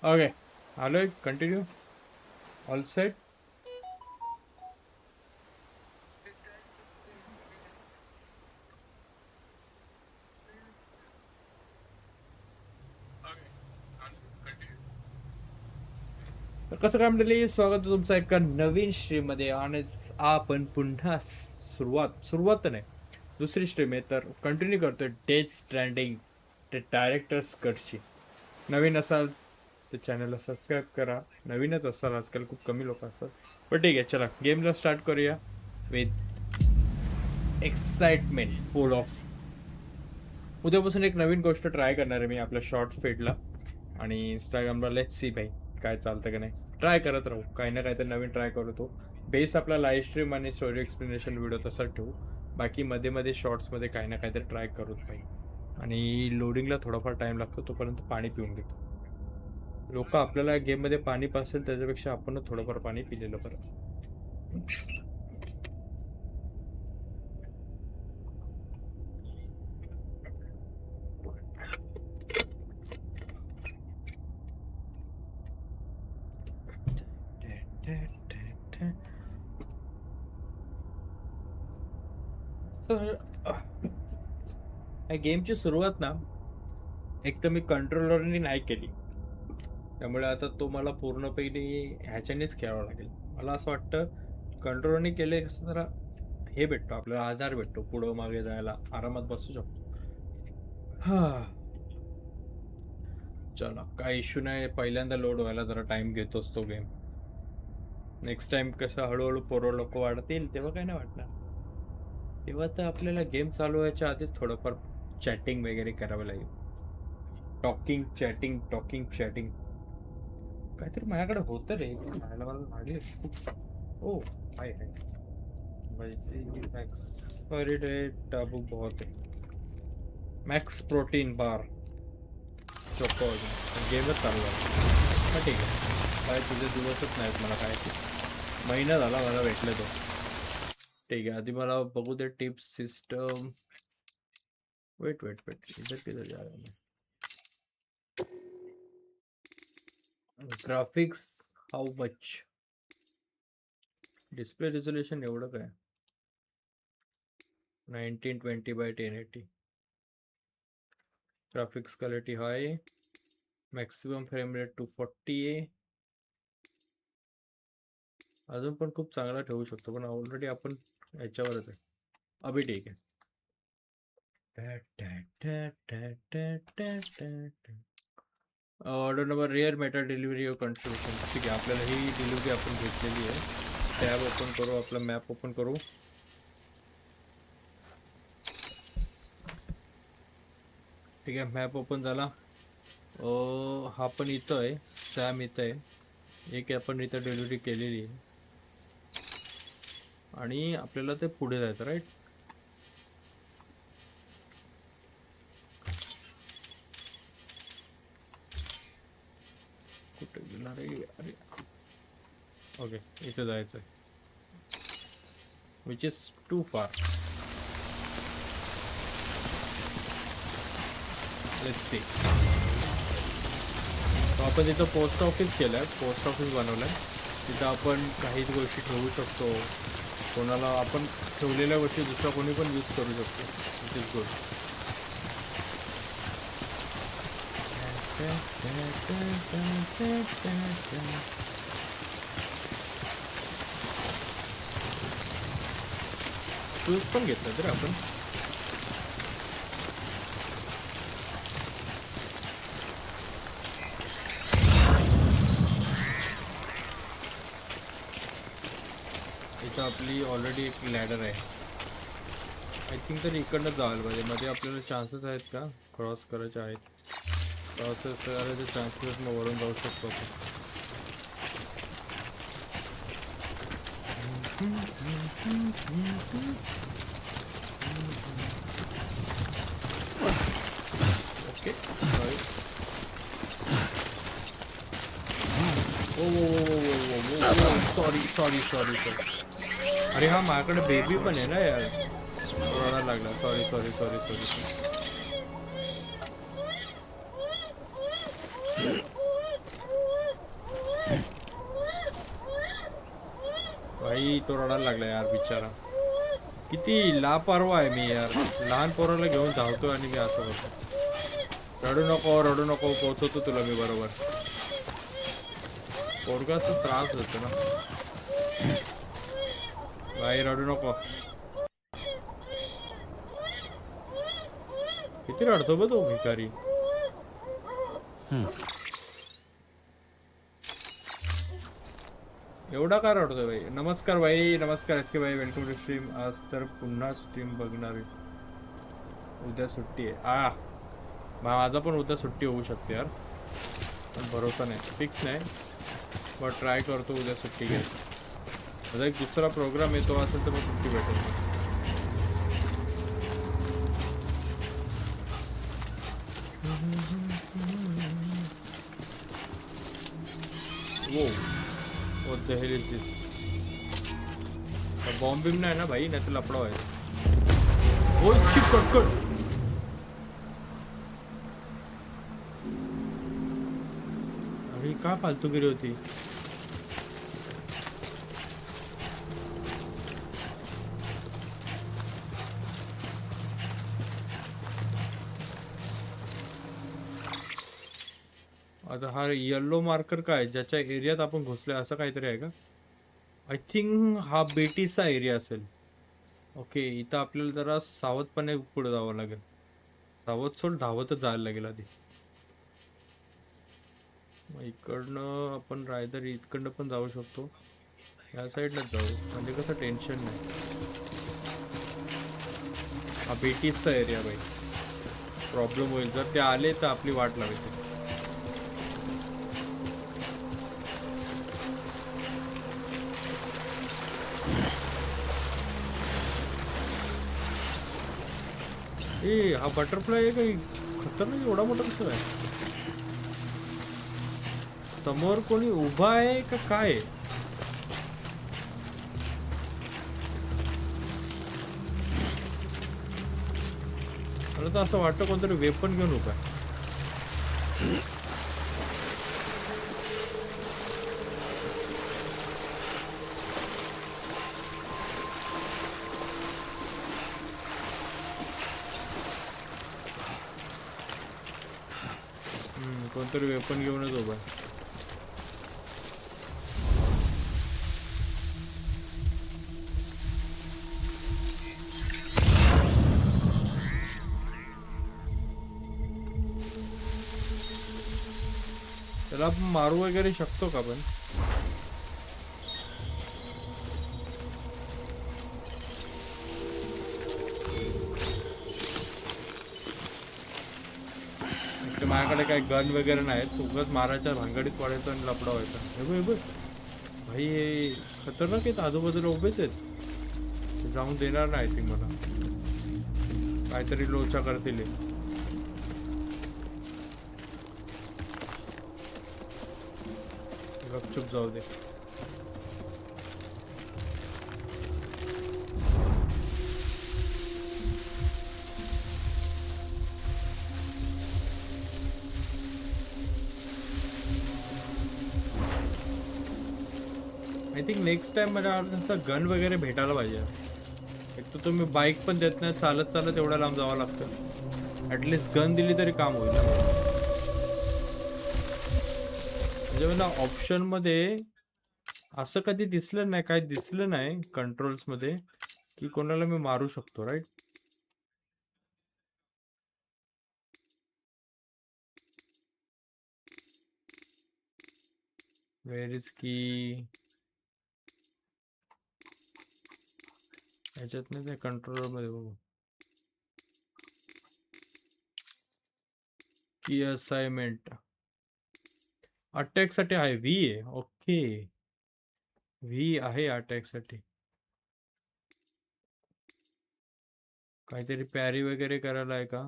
Okay आलोय continue all set. कसं काय म्हटलं स्वागत तुमचं एका नवीन स्ट्रीम मध्ये. आणि आपण पुन्हा सुरुवात नाही दुसरी स्ट्रीम आहे तर कंटिन्यू करतोय डेथ स्ट्रँडिंग ते डायरेक्टर्स कटची. नवीन असाल तर चॅनलला सबस्क्राईब करा. नवीनच असाल आजकाल खूप कमी लोक असतात पण ठीक आहे चला गेमला स्टार्ट करूया विथ एक्साइटमेंट फुल ऑफ. उद्यापासून एक नवीन गोष्ट ट्राय करणार आहे मी आपल्या शॉर्ट फीडला आणि इंस्टाग्रामला. लेट्स सी भाई काय चालतं का नाही. ट्राय करत राहू काही ना काही तर नवीन ट्राय करतो. बेस आपला लाईव्ह स्ट्रीम आणि स्टोरी एक्सप्लेनेशन व्हिडिओ तसाच ठेवू. बाकी मध्ये मध्ये शॉर्ट्समध्ये काही ना काहीतरी ट्राय करूच भाई. आणि लोडिंगला थोडाफार टाइम लागतो तोपर्यंत पाणी पिऊन घेतो. लोक आपल्याला गेममध्ये पाणी पासेल त्याच्यापेक्षा आपण थोडंफार पाणी पिलेलं बरं. गेमची सुरुवात ना एक तर मी कंट्रोलरनी नाही केली त्यामुळे आता तो मला पूर्णपणे ह्याच्यानेच खेळावं लागेल. मला असं वाटतं कंट्रोलरने केले कसं जरा हे भेटतो आपल्याला आधार भेटतो पुढं मागे जायला आरामात बसू शकतो. हा चला काय इश्यू नाही. पहिल्यांदा लोड व्हायला जरा टाइम घेतोच तो गेम. नेक्स्ट टाइम कसं हळूहळू पोरं लोक वाढतील तेव्हा काय नाही वाटणार. तेव्हा तर आपल्याला गेम चालू व्हायच्या आधीच थोडंफार चॅटिंग वगैरे करावं लागेल. टॉकिंग चॅटिंग काहीतरी माझ्याकडे होतं रे खायला मला लागली खूप. ओ हाय टाबू बहुत है. मॅक्स प्रोटीन बार चोको गेमच चालू आहे ठीक आहे. काय तुझे दिवसच नाहीत मला काय महिना झाला मला भेटले तो. ठीक आहे आधी मला बघू दे टिप्स सिस्टम. वेट इधर किधर जा रहा है. Graphics how much. Display resolution एवढं काय 1920x1080. ग्राफिक्स क्वालिटी हाय. मॅक्सिमम फ्रेम रेट 240 आहे. अजून पण खूप चांगला ठेवू शकतो पण ऑलरेडी आपण याच्यावरच आहे. अभि ठीक आहे. Order number rare metal delivery contribution. ठीक आहे आपल्याला ही डिलिव्हरी आपण घेतलेली आहे. टॅब ओपन करू आपला मॅप ओपन करू. ठीक आहे मॅप ओपन झाला. हा पण इथं आहे सॅम इथं आहे. एक आपण इथं डिलिव्हरी केलेली आहे आणि आपल्याला ते पुढे जायचं राईट. कुठे गेला रे अरे. ओके इथे जायचं आहे which is too far. Let's see. आपण तिथं पोस्ट ऑफिस केलं आहे. पोस्ट ऑफिस बनवलं आहे. तिथं आपण काहीच गोष्टी ठेवू शकतो. कोणाला आपण ठेवलेल्या गोष्टी दुसरा कोणी पण यूज करू शकतो. Which is good. शूज पण घेतलं तर आपण. इथं आपली ऑलरेडी एक लॅडर आहे. आय थिंक तर इकडनं जायला पाहिजे. मध्ये आपल्याला चान्सेस आहेत का क्रॉस करायचे आहेत. क्रॉस करायचे चान्सेस मग वरून जाऊ शकतो आपण. Okay sorry. अरे हा माझ्याकडे बेबी पण आहे ना यार, रडायला लागला. Sorry sorry sorry sorry. भाई तो रडायला लागला यार बिचारा. किती लापरवा आहे मी यार, लहान पोराला घेऊन धावतो आणि मी असं होतो. रडू नको रडू नको, पोहोचवतो तुला मी बरोबर. पोरगाचा त्रास होतो ना भाई, रडू नको. किती रडतो बघ तो भिकारी. एवढा का रडतोय भाई. नमस्कार भाई, नमस्कार एस के भाई, वेलकम टू स्ट्रीम. आज तर पुन्हा स्ट्रीम बघणार आहे. उद्या सुट्टी आहे. माझा पण उद्या सुट्टी होऊ शकते यार, पण भरोसा नाही, फिक्स नाही, बट ट्राय करतो उद्या सुट्टी घ्यायची. माझा एक दुसरा प्रोग्राम येतो असेल तर मग सुट्टी भेटेल. What the hell is this? Bomb बिम नाही ना भाई, नाही तर लपडा व्हायचा. Oh shit, cut. अरे का फालतूगिरी होती. आता हा येल्लो मार्कर काय, ज्याच्या एरियात आपण घुसलोय असं काहीतरी आहे का. आय थिंक हा बेटीचा एरिया असेल. ओके, इथं आपल्याला जरा सावधपणे पुढे जावं लागेल. सावध सोड, धावतच जायला लागेल आधी. मग इकडनं आपण रायदर इकडनं पण जाऊ शकतो, या साईडनंच जाऊ, म्हणजे कसं टेन्शन नाही. हा बेटीजचा एरिया बाई, प्रॉब्लेम होईल जर ते आले तर आपली वाट लावायची. ए हा बटरफ्लाय आहे काही खतरनाक, एवढा मोठा कसं आहे. समोर कोणी उभा आहे का काय. मला तर असं वाटतं कोणतरी वेपन घेऊन उभा आहे. कोणतरी वेपन घेऊनच उभा आहे. त्याला आपण मारू वगैरे शकतो का पण. माझ्याकडे काही गन वगैरे नाही, उगाच मारायच्या भांगडीत पडायचं आणि लपडा व्हायचा. हे बघ भाई, हे खतरनाक आहेत, आजूबाजूला उभेच आहेत, जाऊन देणार नाही ती मला, काहीतरी लोचा करतील. गपचूप जाऊ दे. आय थिंक नेक्स्ट टाइम मला गन वगैरे भेटायला पाहिजे. एक तर तुम्ही बाईक पण देत नाही, चालत चालत एवढ्या लांब जावं लागतं. ॲटलिस्ट गन दिली तरी काम होईल. म्हणजे मला ऑप्शनमध्ये असं कधी दिसलं नाही, काय दिसलं नाही कंट्रोल्समध्ये की कोणाला मी मारू शकतो. राईट, वेअर इज की. याच्यात नाही, त्या कंट्रोलर मध्ये बघू. की असाइनमेंट अटॅक साठी आहे, व्ही आहे. ओके, व्ही आहे अटॅक साठी. काहीतरी पॅरी वगैरे करायला आहे का.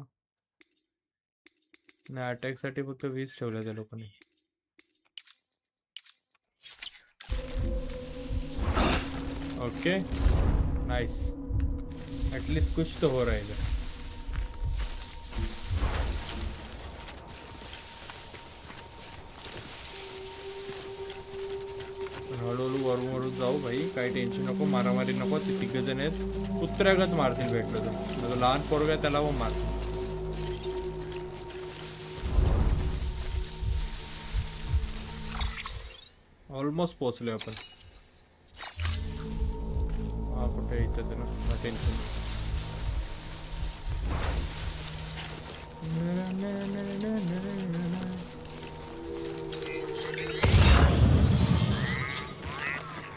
नाही, अटॅक साठी फक्त व्हीच ठेवलं त्या लोकांनी. ओके, नाइस, एटलीस्ट कुछ तो हो रहेगा. हळूहळू वरून वरून जाऊ भाई, काही टेन्शन नको, मारामारी नको. ते 3 जण आहेत, कुत्र्यागत मारतील भेटलं तर. लहान पोरगा आहे त्याला पण मार. ऑलमोस्ट पोहोचलोय आपण. हा कुठे इथंच आहे ना, टेन्शन.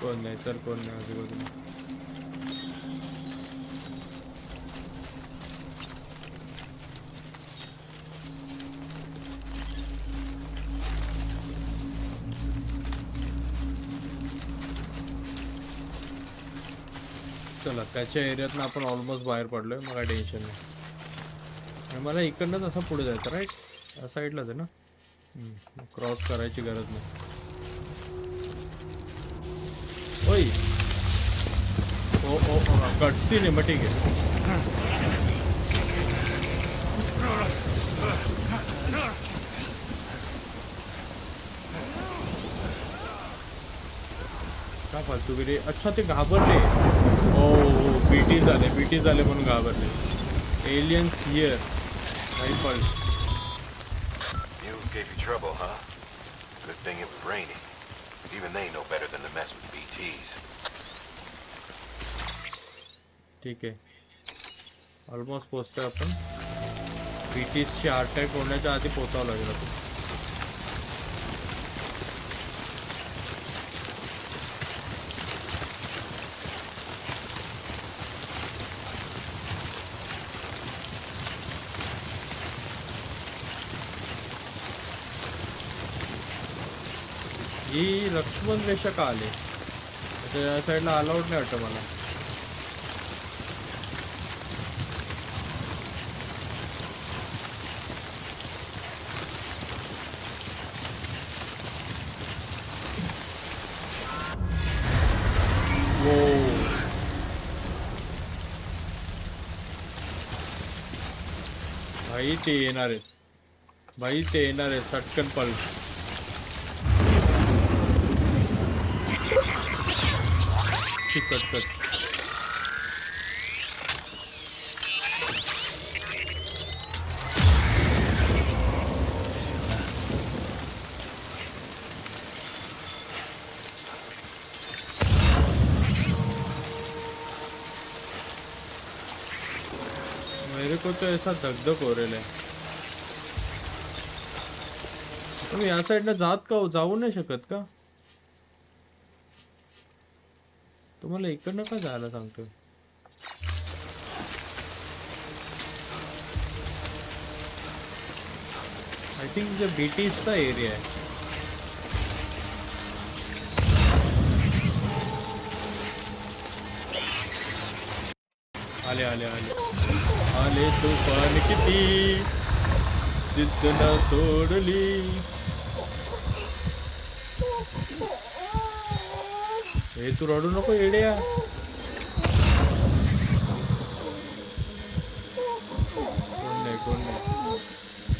कोण नाही सर, कोण नाही आजूबाजूला. चला, त्याच्या एरियातनं आपण ऑलमोस्ट बाहेर पडलोय, मग काय टेन्शन नाही. आणि मला इकडनंच असं पुढे जायचं, राईट? या साईडलाच आहे ना, क्रॉस करायची गरज नाही. ओय, ओ ओ कटसीन आहे, मग ठीक आहे. का फालतूगिरी. अच्छा, ते घाबरले. ओ बीटी झाले म्हणून घाबरले. Aliens here. My fault. Mules gave you trouble, huh? Good thing it was raining. Even they know better than to mess with BTs. ठीक आहे, ऑलमोस्ट पोहोचतोय आपण. बीटीसची अटॅक होण्याच्या आधी पोहोचावं लागेल आपण. ही लक्ष्मण रेषा का आले? या साईडला अलाउड नाही वाटतं मला. भाई ते येणार आहेत, भाई ते येणार आहेत. सटकन पल. कट. मेरे को तो ऐसा धकधक हो रहा है. तुम्ही या साईडनं जाऊ नाही शकत का? तुम्हाला इकडनं का जायला सांगतोय? आय थिंक जो बीटीसचा एरिया आहे. आले तुफान किती, जिद्द न सोडली. हे तू रडू नको येड्या.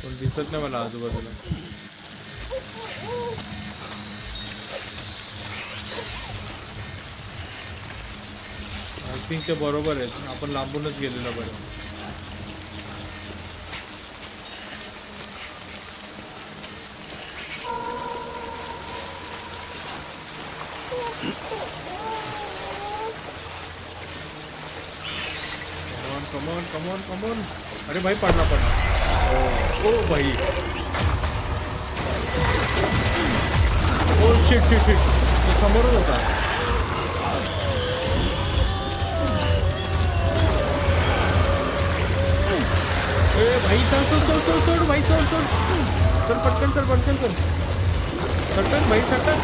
कोण दिसत नाही मला आजूबाजूला. आय थिंक ते बरोबर आहे, आपण लांबूनच गेलेलं बरं. कमॉन. अरे भाई पडला. ओ भाई, ओ शिट. तो समोरच होता. ए भाई चल भाई, चल पटकन चल. सटक भाई, सटक.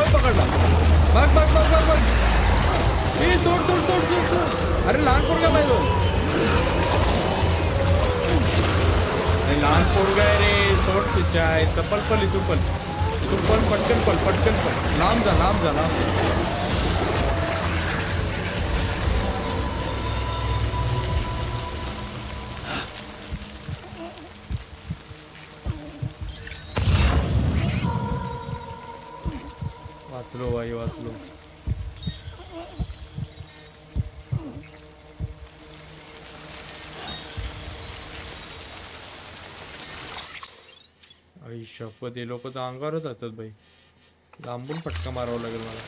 पकडला. भाग. सोड सोड सोड सोड सोड. अरे लहान पोरगा पाहिजे. अरे लहान पोरगा आहे रे. सोड तिच्या आहे चप्पल पल तू पण पटकन पल लांब जा लांब जा लांब जा. वाचलो बाई वाचलो. आई शपथ हे लोक तर अंगावरच जातात बाई. लांबून फटका मारावा लागेल मला.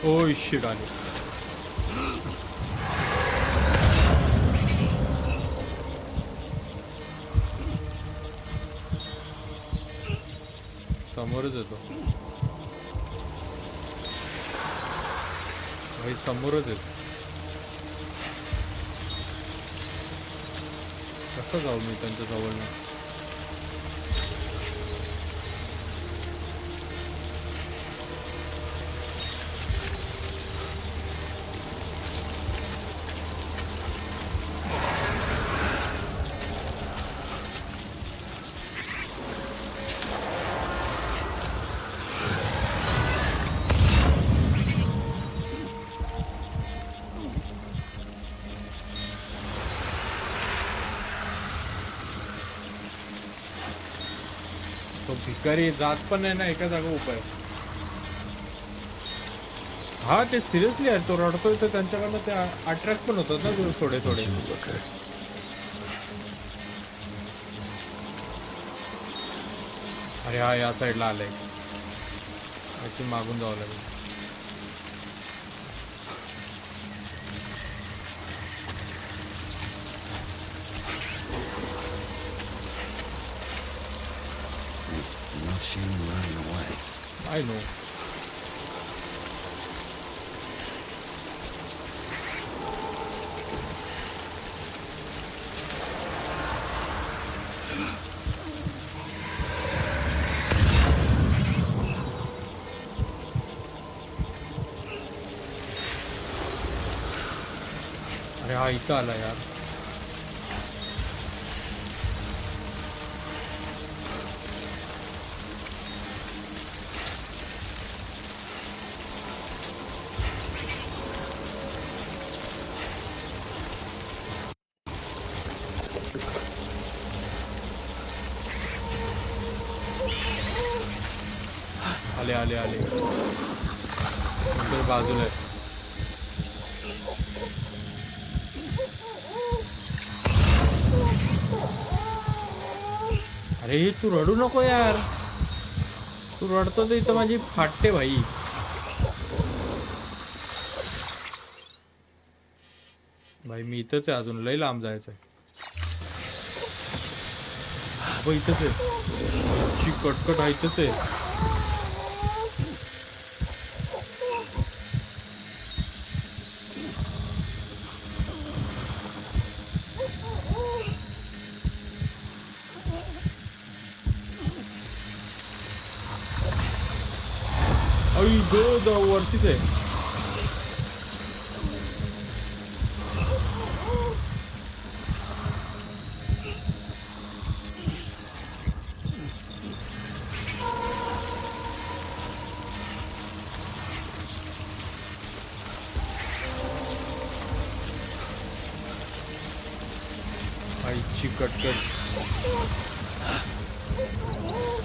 ओह शिट आले. समोरच येतो भाई समोरच येतो. कसं जाऊ मी त्यांच्या जवळ. तो भिकारी जात पण नाही ना एका जागा उपाय. हा ते सिरियसली आहे. तो रडतोय तर त्यांच्याकडनं ते अट्रॅक्ट पण होतात ना थोडे थोडे. अरे हा या साईडला आलाय. याची मागून जावं लागेल. I know. अरे हा इथं आला यार. आले आले आले. इतर बाजूला आहे. अरे तू रडू नको यार. तू रडतो तर इथं माझी फाटते भाई. भाई मी इथंच आहे. अजून लय लांब जायचंय. हो इथंच आहे. कटकट आहे इथंच आहे. आई गो वरतीच आहे. आईची कटकट.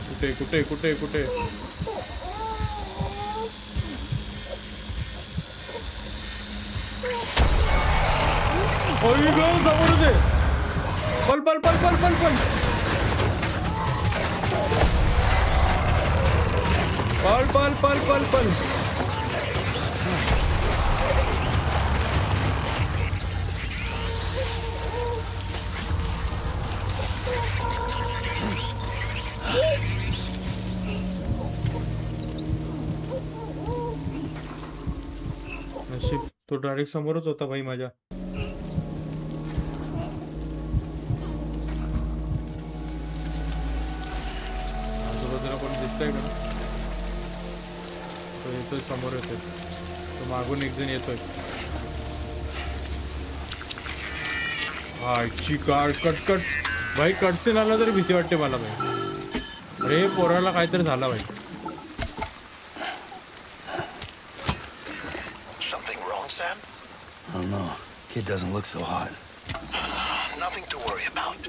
कुठे कुठे कुठे कुठे. समोरच आहे. पल पल पल पल पल पल. पल पल पल पल पल नशीब तो डायरेक्ट समोरच होता भाई माझ्या. आजूबाजूला कोण दिसतंय का? तो येतोय, समोर येतोय. तो मागून एक जण येतोय. आजची कार कटकट भाई. कटसीन आला तरी भीती वाटते मला भाई. अरे पोराला काहीतरी झाला भाई. Something wrong, Sam? I don't know. Kid doesn't look so hot. Nothing to worry about.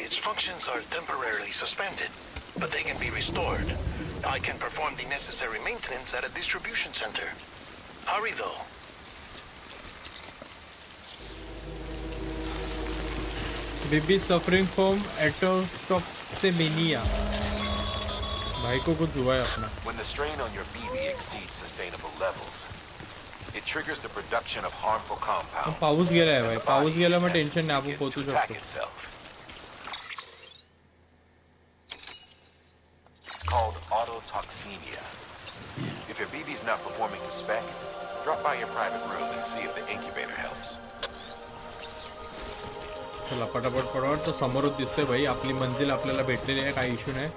Its functions are temporarily suspended, but they can be restored. I can perform the necessary maintenance at a distribution center. Hurry, though. Baby suffering from atotoxemia. भाई को कुछ हुआ है अपना. When the strain on your BB exceeds sustainable levels, it triggers the production of harmful compounds. पाऊस गेला आहे भाई. पाऊस गेला मग Body टेन्शन नाही, आपण begins पोहोचू to attack शकतो. itself. Called autotoxemia. If your BB's not performing to spec, drop by your private room and see if the incubator helps. चला पटापट पटापट. तो समोरच दिसतोय भाई. आपली मंजिल आपल्याला भेटलेली आहे, काही इश्यू नाही.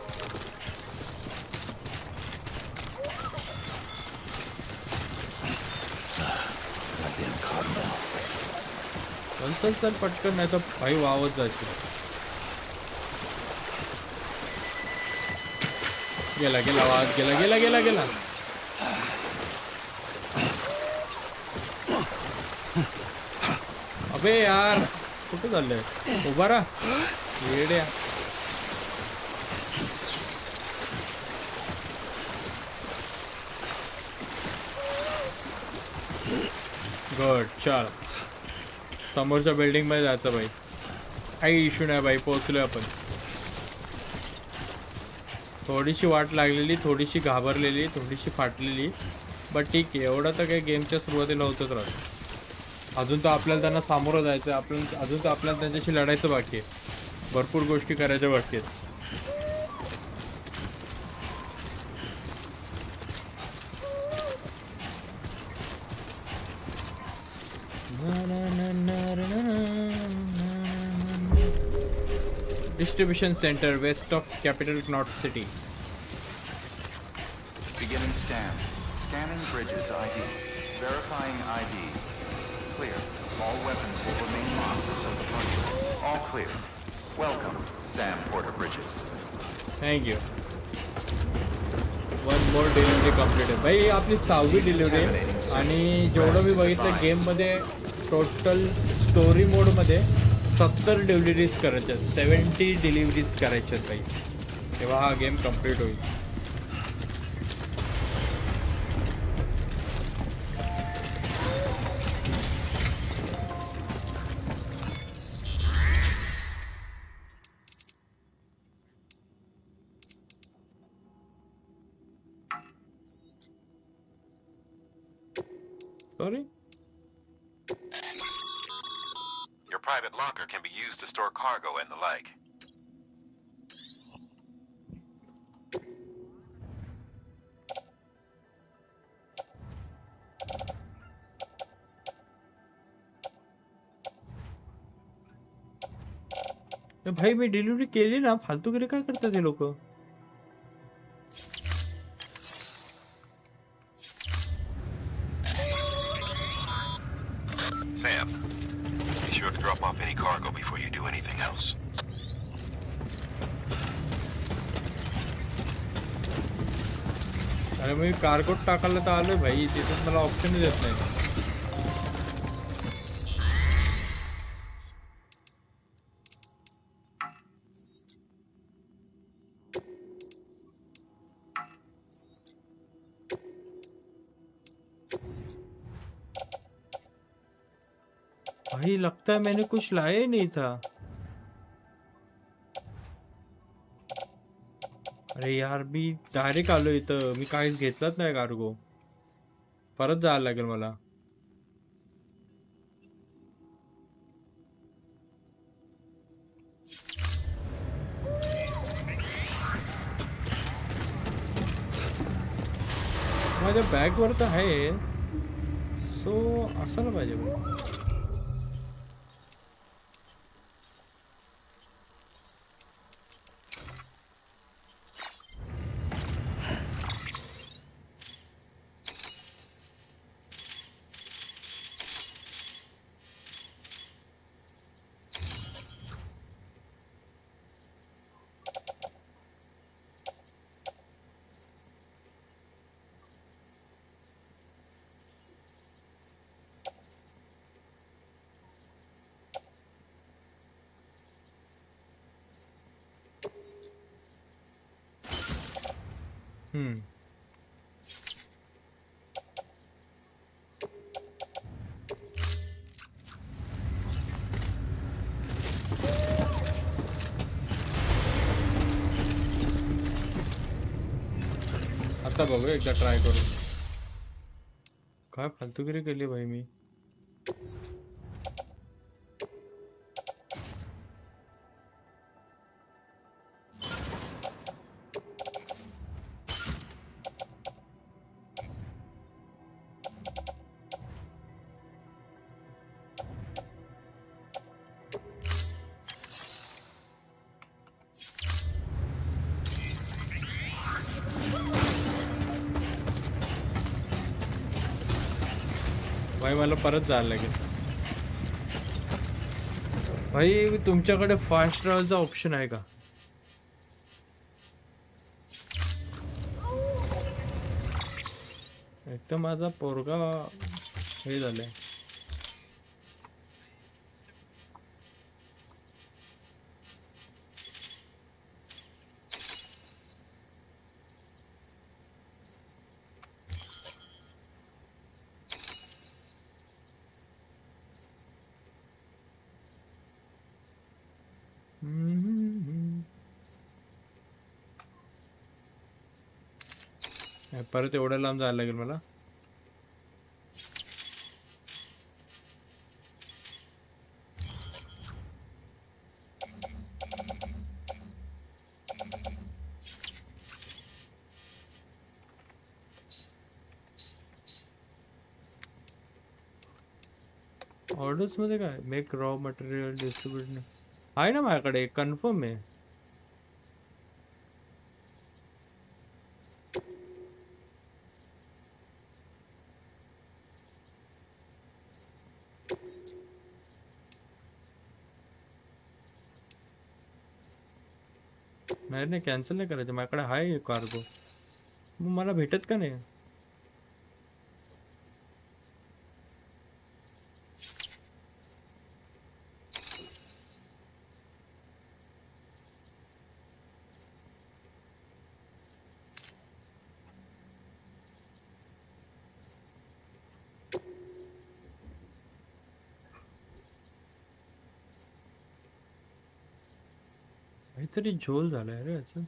चल चल चल पटकन, नाही तर भाई वावत जायची. गेला गेला वाज गेला गेला गेला गेला. अबे यार कुठे चाललंय? उभा राहा येड्या. गुड. चल समोरच्या बिल्डिंग मध्ये जायचं भाई. काही इश्यू नाही भाई. पोहोचलोय आपण. थोडीशी वाट लागलेली, थोडीशी घाबरलेली, थोडीशी फाटलेली, बट ठीक आहे. एवढं तर काही गेमच्या सुरुवातीला होतच राहतं. अजून तर आपल्याला त्यांना सामोरं जायचं आहे. अजून तर आपल्याला त्यांच्याशी लढायचं बाकी आहे. भरपूर गोष्टी करायच्या बाकी आहेत. Distribution center west of capital Knot City. Beginning scan. Scanning bridges ID. Verifying ID. Clear. All weapons will remain locked until departure. All clear. Welcome, Sam Porter Bridges. Thank you. One more delivery complete आहे भाई. आपली 6वी delivery आहे. आणि जेवढं मी बघितलं गेममध्ये total story मोडमध्ये 70 deliveries करायच्या आहेत. 70 डिलिव्हरीज करायच्या आहेत भाई. तेव्हा हा गेम कम्प्लीट होईल. Sorry. Your private locker can be used to store cargo and the like. भाई मी डिलिव्हरी केली ना. फालतूगिरी काय करतात हे लोक? Sam, be sure to drop off any cargo before you do anything else. अरे मी कार्गोट टाकायला तर आलोय भाई. तिथे मला ऑप्शनच देत नाही. भाई लगता है मैंने कुछ लाया ही नहीं था. अरे यार मी डायरेक्ट आलो इथं, मी काहीच घेतलंच नाही कार्गो. परत जायला लागेल मला. माझ्या बॅगवर तर आहे, सो असायला पाहिजे बघ. हम्म. आता बघू एकदा ट्राय करू. काय फालतूगिरी केली भाई मी. भाई मला परत जायला लागेल. भाई तुमच्याकडे फास्ट ट्रॅव्हलचा ऑप्शन आहे का? एक तर माझा पोरगा हे झालंय. परत एवढ्या लांब जायला लागेल मला. ऑर्डर्स मध्ये काय मेक रॉ मटेरियल डिस्ट्रीब्युट आहे ना माझ्याकडे, कन्फर्म आहे. नाही नाही कॅन्सल नाही करायचं, माझ्याकडे आहे कार्गो. मग मला भेटत का नाही? काहीतरी झोल झालाय रे याचं.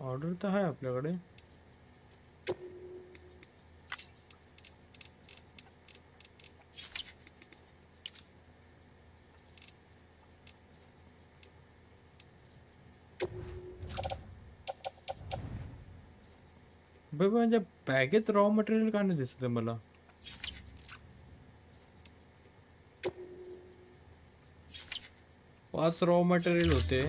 ऑर्डर तर आहे आपल्याकडे. बघ माझ्या बॅगेत रॉ मटेरियल का नाही दिसत मला? पाच रॉ मटेरियल होते.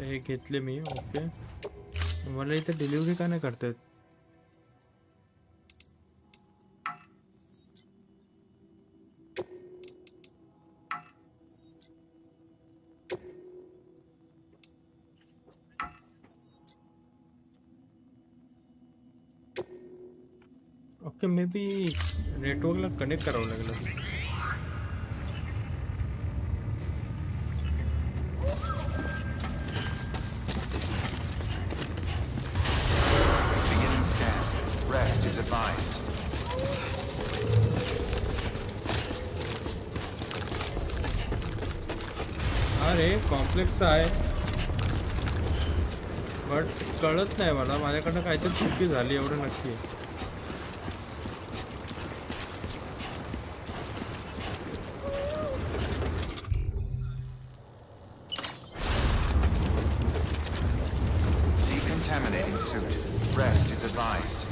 हे घेतले मी. ओके, मला इथे डिलिव्हरी का नाही करतायत? ओके मे बी नेटवर्कला कनेक्ट करावं लागलं. Beginning scan. Rest is advised. अरे कॉम्प्लेक्स आहे बट कळत नाही मला, माझ्याकडनं काहीतरी चुकी झाली एवढं नक्की आहे. Decontaminating suit. Rest is advised.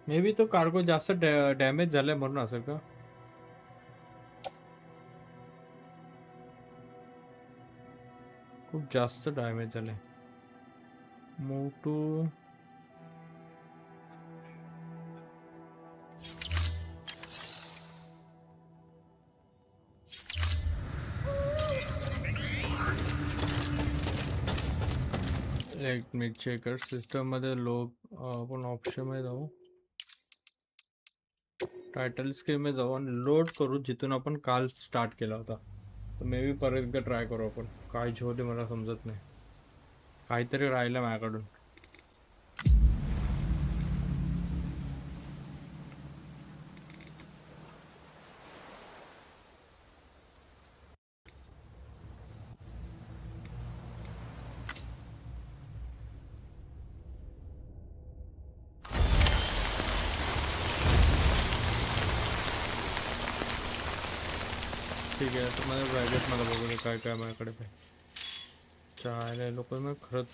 May be तो कार्गो जास्त डॅमेज झालाय म्हणून असेल का. खूप जास्त डॅमेज झालाय. मूव टू एक मिनिट चेकर सिस्टम मध्ये लोग आपण ऑप्शन मध्ये जाऊ, टायटल स्क्रीन मध्ये जाऊ आणि लोड करू जिथून आपण काल स्टार्ट केला होता. तर मे बी परत एकदा ट्राय करू आपण. काय होते मला समजत नाही, काहीतरी राहिलं माझ्याकडून. ठीक आहे, तर माझ्या बॅगेत मला बघू दे काय काय माझ्याकडे काय चायला लोक मग खरंच.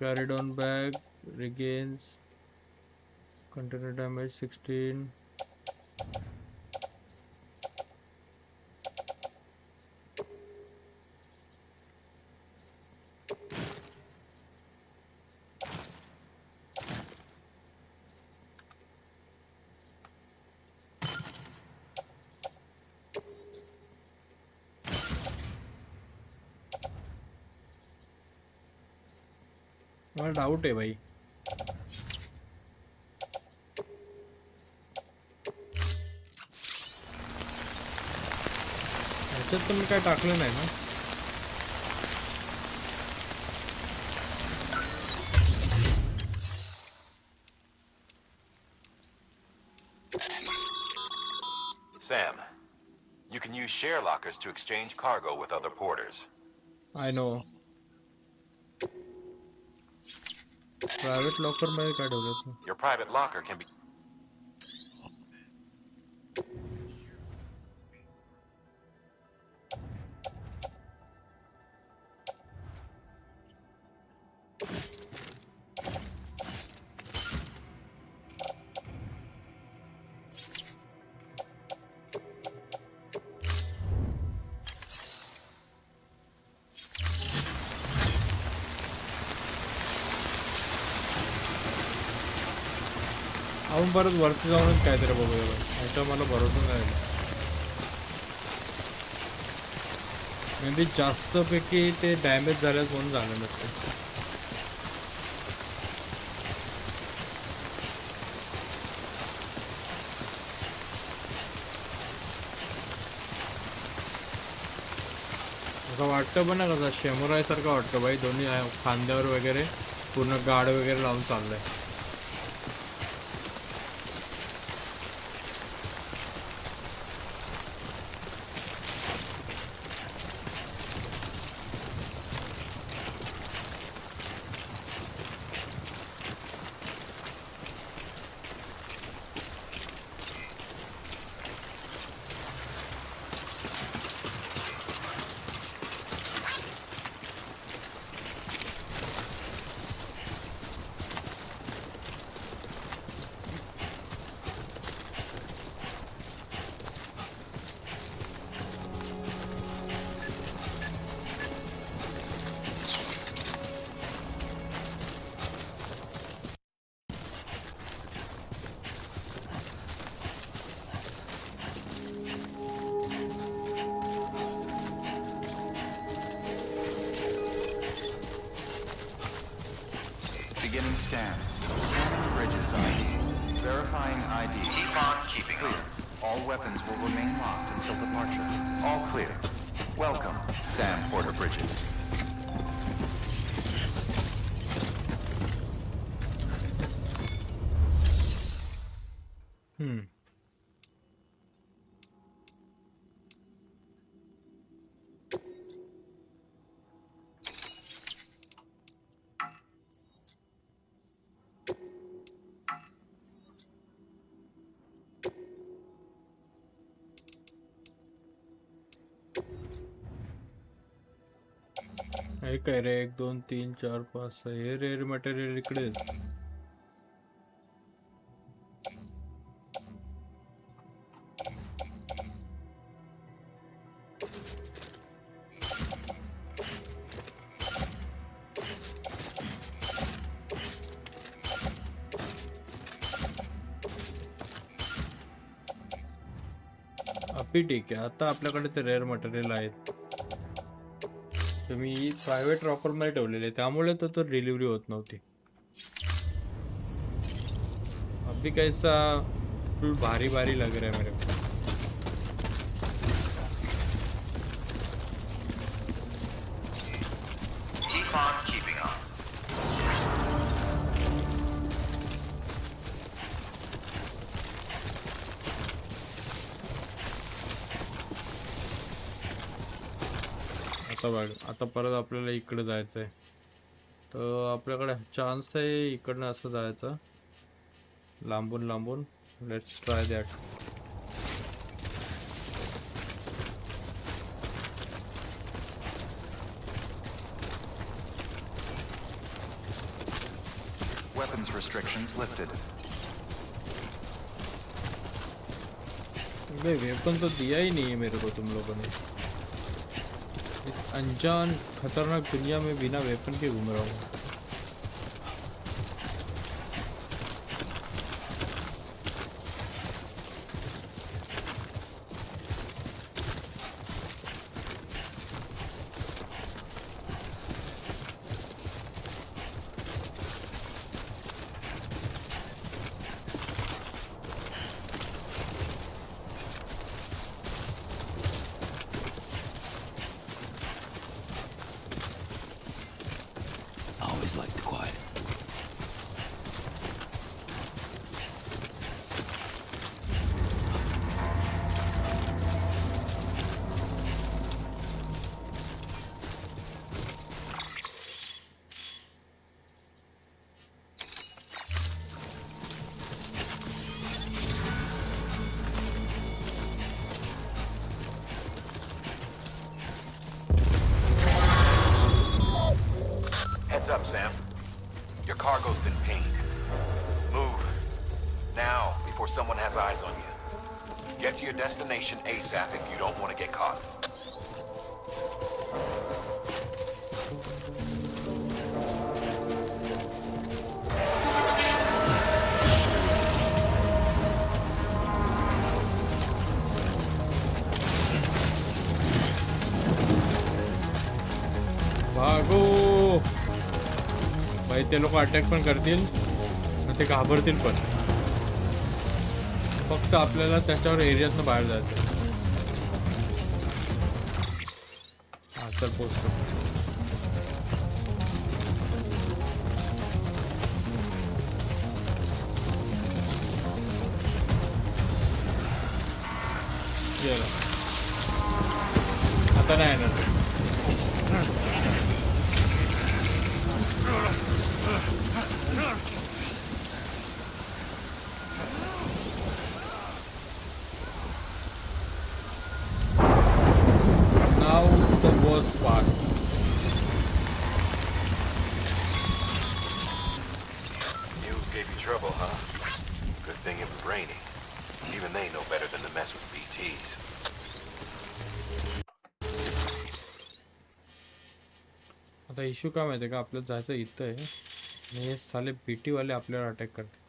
Carry down bag regains container damage 16. मला डाऊट आहे भाई, ह्याच्यात तर मी काय टाकलं नाही ना. Sam, you can use share lockers to exchange cargo with other porters. I know. Private locker मध्ये काय ठेवलं. Your private locker can be आपण परत वरती जाऊनच काहीतरी बघूया. ह्याचा मला भरोसा नाही. मे बी जास्तपैकी ते डॅमेज झाल्यास म्हणून झालं नसतं. असं वाटतं पण ना, कसं शेमुराय सारखं वाटतं भाई. दोन्ही खांद्यावर वगैरे पूर्ण गाड वगैरे लावून चाललंय. Scan. Scanning bridges ID. Verifying ID. Keep on keeping Clear. on. All weapons will remain locked until departure. All clear. Welcome, Sam Porter Bridges. हे काय रे 1 2 3 4 5 6 हे रेअर मटेरियल इकडे अभी ठीक आहे. आता आपल्याकडे ते रेअर मटेरियल आहेत ते मी प्रायव्हेट रॉकर मध्ये ठेवलेले त्यामुळे तो डिलिव्हरी होत नव्हती. अभी कैसा फुल भारी भारी लग रहा है मेरे को. Keep on keeping on. आता बघ आता परत आपल्याला इकडे जायचं आहे तर आपल्याकडे चान्स आहे इकडनं असं जायचं लांबून लांबून. Let's try that. Weapons restrictions lifted. Weapon तो दिया ही नहीं है मेरे को तुम लोगों ने. इस अनजान खतरनाक दुनिया में बिना वेपन के घूम रहा हूँ. I always liked the quiet. Heads up, Sam. Your cargo's been pinged. Move. Now, before someone has eyes on you. Get to your destination ASAP if you don't want to get caught. भागो भाई. ते लोक attack पण करतील आणि ते घाबरतील पण. फक्त आपल्याला त्याच्यावर एरियातनं बाहेर जायचं. हा चल पोचतो. गेलं. आता नाही येणार ते. Now the worst part. Mules gave you trouble, huh? Good thing it was raining. Even they know better than to mess with BTs. आता इश्यू काय माहिती का आपल्याला जायचं इथं आहे आणि हे साले बीटी वाले आपल्याला अटॅक करते.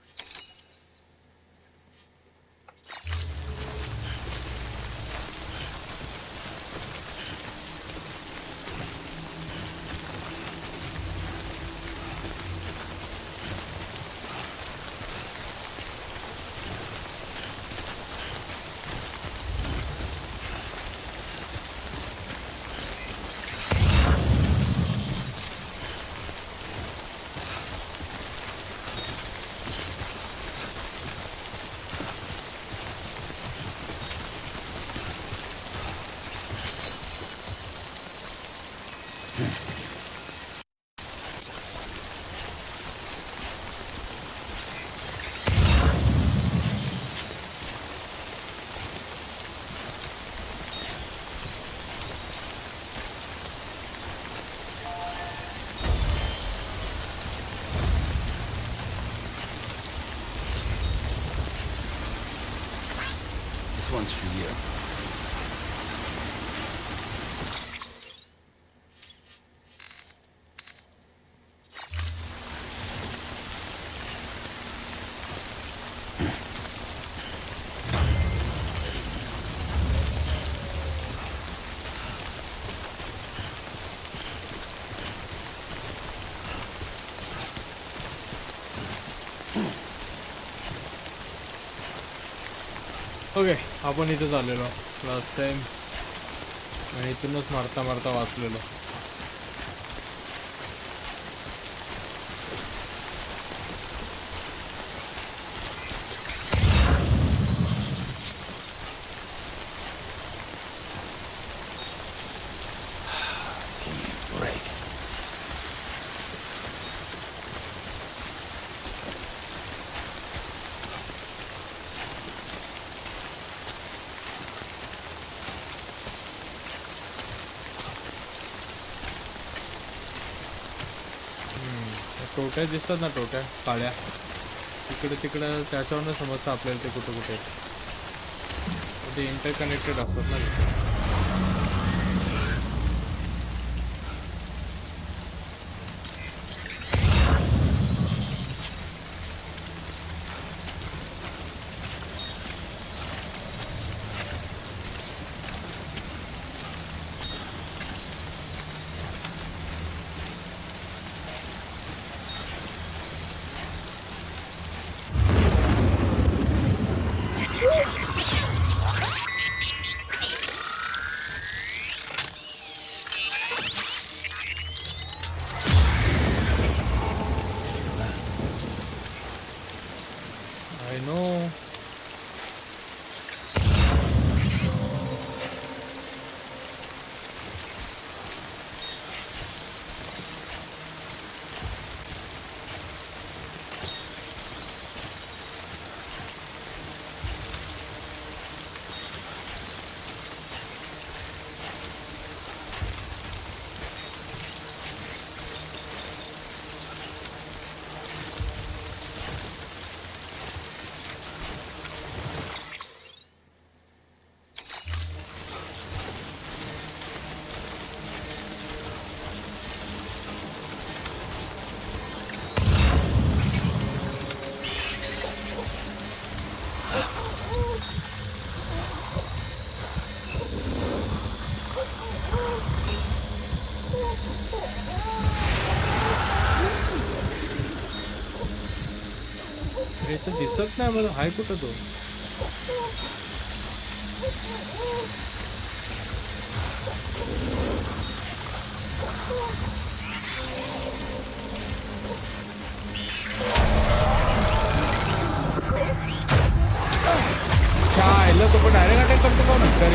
This one's for you. Okay आपण इथं आलेलो लास्ट टाइम आणि इथूनच मारता मारता वाचलेलो. Give me a break. टोट्या दिसतात ना, टोट्या काळ्या इकडे तिकडं, त्याच्यावरनं समजतं आपल्याला ते कुठे कुठे ते इंटरकनेक्टेड असतात ना. I know. याचं दिसत नाही मला, हाय कुठं तो? काय तो पण डायरेक्ट अटॅक करतो का नंतर?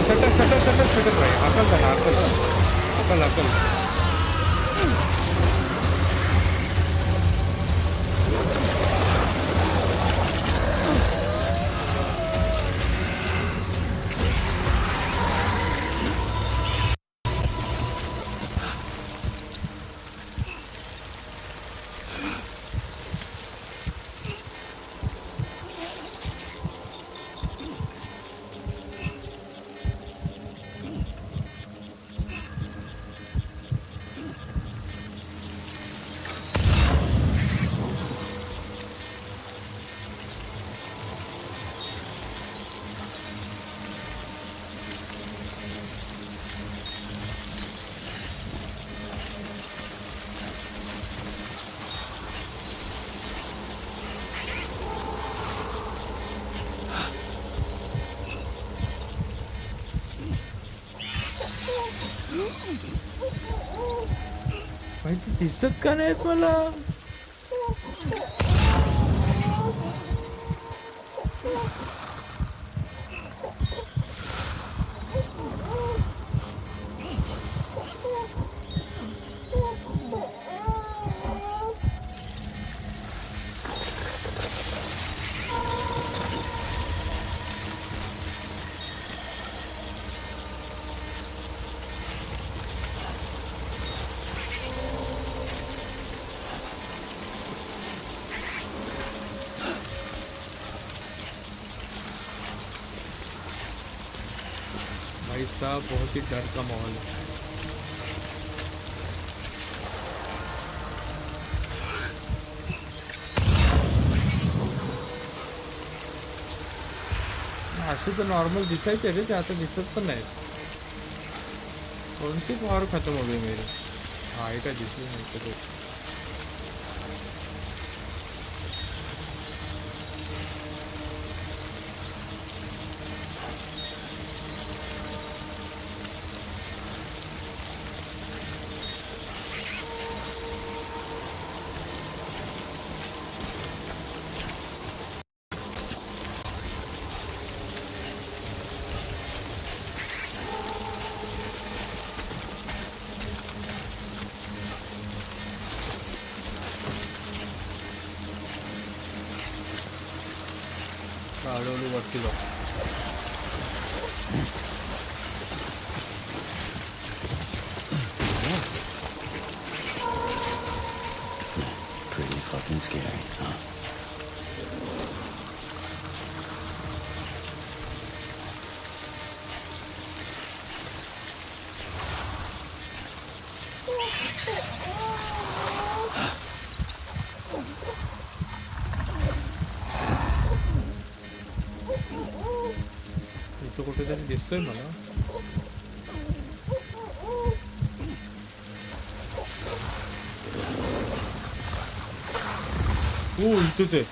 सटक सटक सटक सटक भाई, अकल झाला, अकल अकल अकल. माहिती दिसत का नाहीत मला? ऐसा बहुत ही डर का माहौल है। असे तर नॉर्मल दिसायचे रे, ते आता दिसत पण नाही। कोणती पॉवर खत्म हो गई मेरी? हाँ ये का दिसली नाही तो। हळूहळू वरती जाऊ। Pretty fucking scary, huh? इथं कुठेतरी दिसतोय मला। इथेच आहे।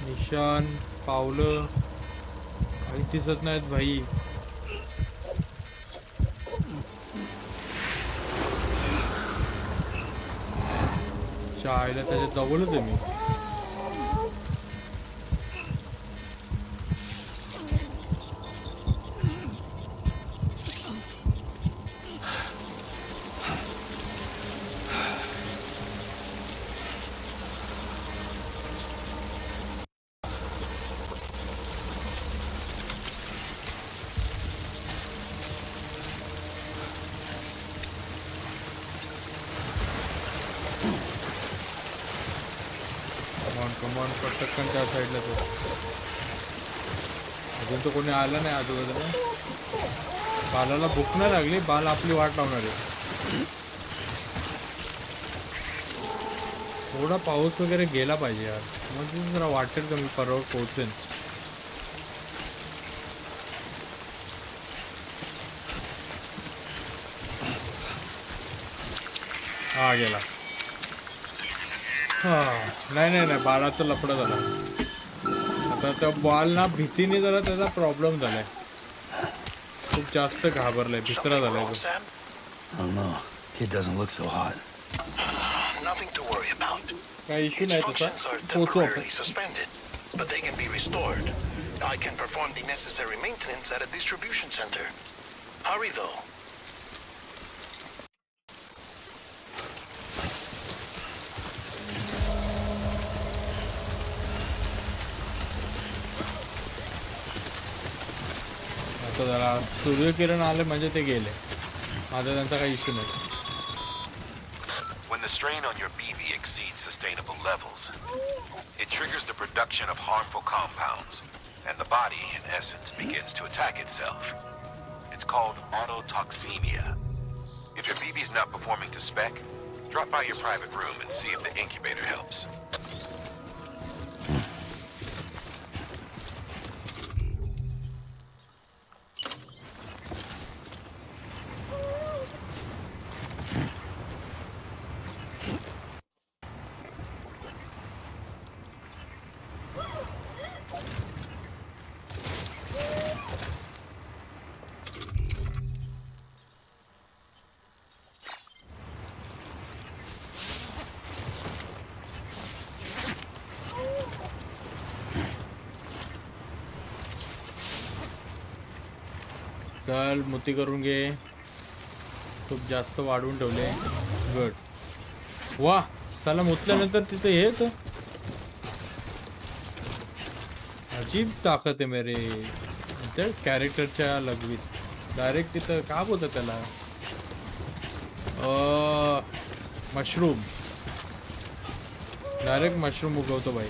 निशान, पावलं काही दिसत नाहीत भाई। चायला त्याच्या जवळच आहे मी। कमॉन पटकन त्या साईडला तो। अजून तो कोणी आला नाही आजूबाजूला। बालाला भूक नाही लागली, बाल आपली वाट लावणार आहे। थोडा पाऊस वगैरे गेला पाहिजे यार, म्हणजे जरा वाटेल का मी परवा पोहोचेन। हा गेला। हा नाही नाही नाही, बाळाचं लफडं झालं। आता त्या बॉल ना भीतीने जरा त्याचा प्रॉब्लेम झालाय, खूप जास्त घाबरलाय, भित्रा झालाय तो। I don't know. Kid doesn't look so hot. Nothing to worry about. काही इश्यू नाही तसा, Functions are पोहोचू आपण। temporarily suspended, but they can be restored. I can perform the necessary maintenance at a distribution center. Hurry though. आता जरा सूर्यकिरण आले म्हणजे ते गेले, माझा त्यांचा काही इश्यू नाही। When the strain on your BV exceeds sustainable levels, it triggers the production of harmful compounds, and the body, in essence, begins to attack itself. It's called autotoxemia. If your BV's not performing to spec, drop by your private room and see if the incubator helps. चल मुती करून घे, खूप जास्त वाढवून ठेवले। Good. वा साला मुतल्यानंतर तिथे येत अजीब ताकद आहे मेरे त्या कॅरेक्टरच्या लगवीत। डायरेक्ट तिथं काय बोलतात त्याला, मशरूम डायरेक्ट मशरूम उगवतो भाई.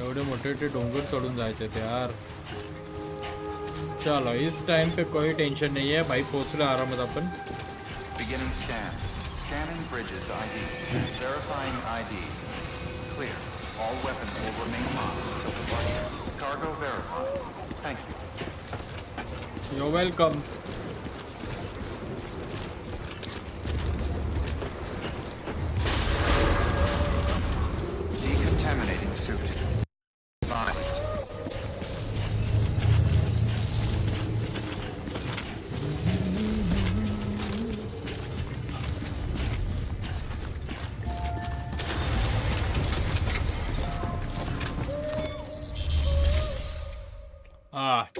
एवढे मोठे मोठे डोंगर चढून जायचे ते यार. चलो इस टाइम पे कोई टेंशन नहीं है भाई, पोहोचलो आरामात आपण. Beginning scan. Scanning bridges ID. Verifying ID. Clear. All weapons will remain locked until departure. Cargo verified. Thank you. You're welcome. Decontaminating suit. Advised.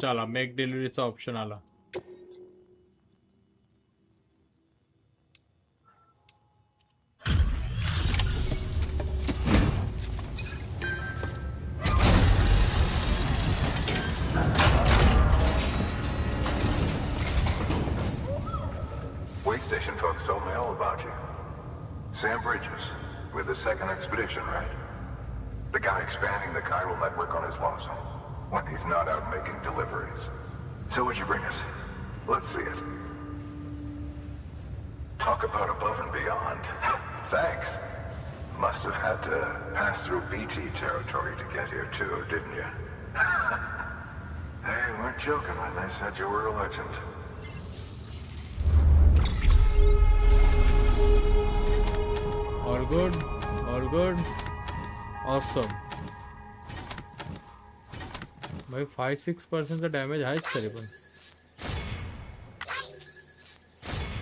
चला मेक डिलिव्हरीचा ऑप्शन आला. Wait station folks told me all about you. Sam Bridges, with the second expedition, right? The guy expanding the chiral network on his lonesome, when he's not out making deliveries. So what'd you bring us? Let's see it. Talk about above and beyond. Thanks. Must have had to pass through BT territory to get here too, didn't you? They weren't joking when they said you were a legend. All good, all good, awesome. भाई 5-6% damage आहेच तरी पण,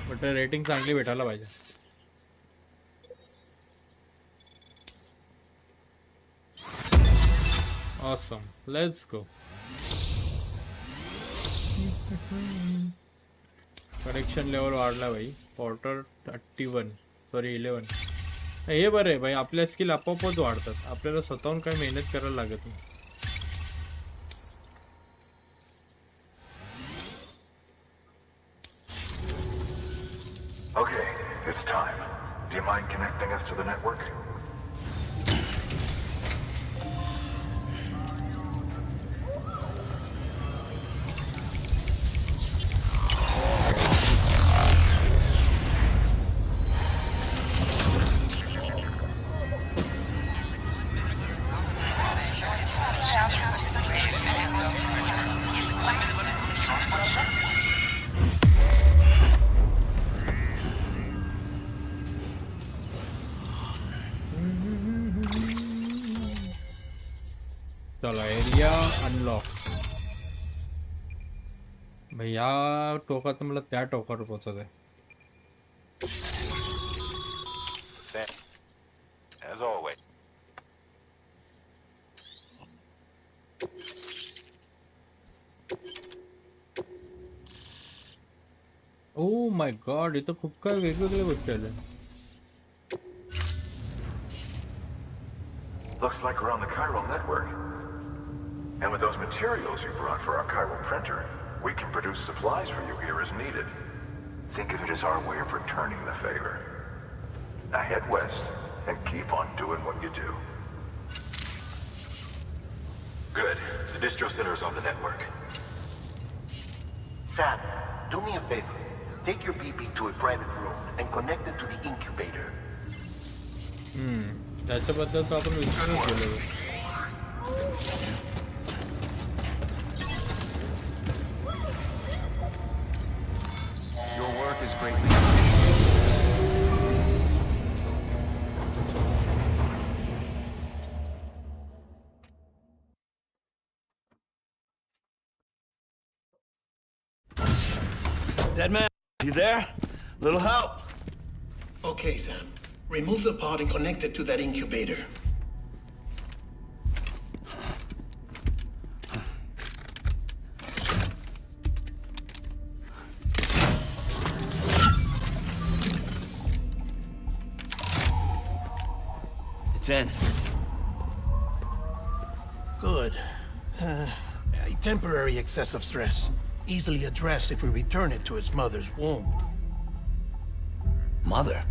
but rating चांगली भेटायला पाहिजे. Awesome, let's go. Connection level वाढला भाई. Porter 31 sorry 11. हे बरं आहे भाई, आपल्या स्किल आपोआपच वाढतात, आपल्याला स्वतःहून काही मेहनत करायला लागत नाही. Okay, it's time. Do you mind connecting us to the network? चला एरिया अनलॉक. भाई या टोकात मला त्या टोकावर पोहोचायचं आहे. Sam, as always. Oh my God, इथं खूप काय वेगवेगळ्या गोष्टी आल्या. Looks like we're on the chiral network. And with those materials you brought for our chiral printer, we can produce supplies for you here as needed. Think of it as our way of returning the favor. Now head west and keep on doing what you do. Good. The distro center is on the network. Sam, do me a favor. Take your BB to a private room and connect it to the incubator. त्याच्याबद्दल तर आपण विचारच केलं. Your work is greatly appreciated. Dead man, you there? Little help? Okay, Sam. Remove the pod and connect it to that incubator. It's in. Good. A temporary excessive stress. easily addressed if we return it to its mother's womb. Mother?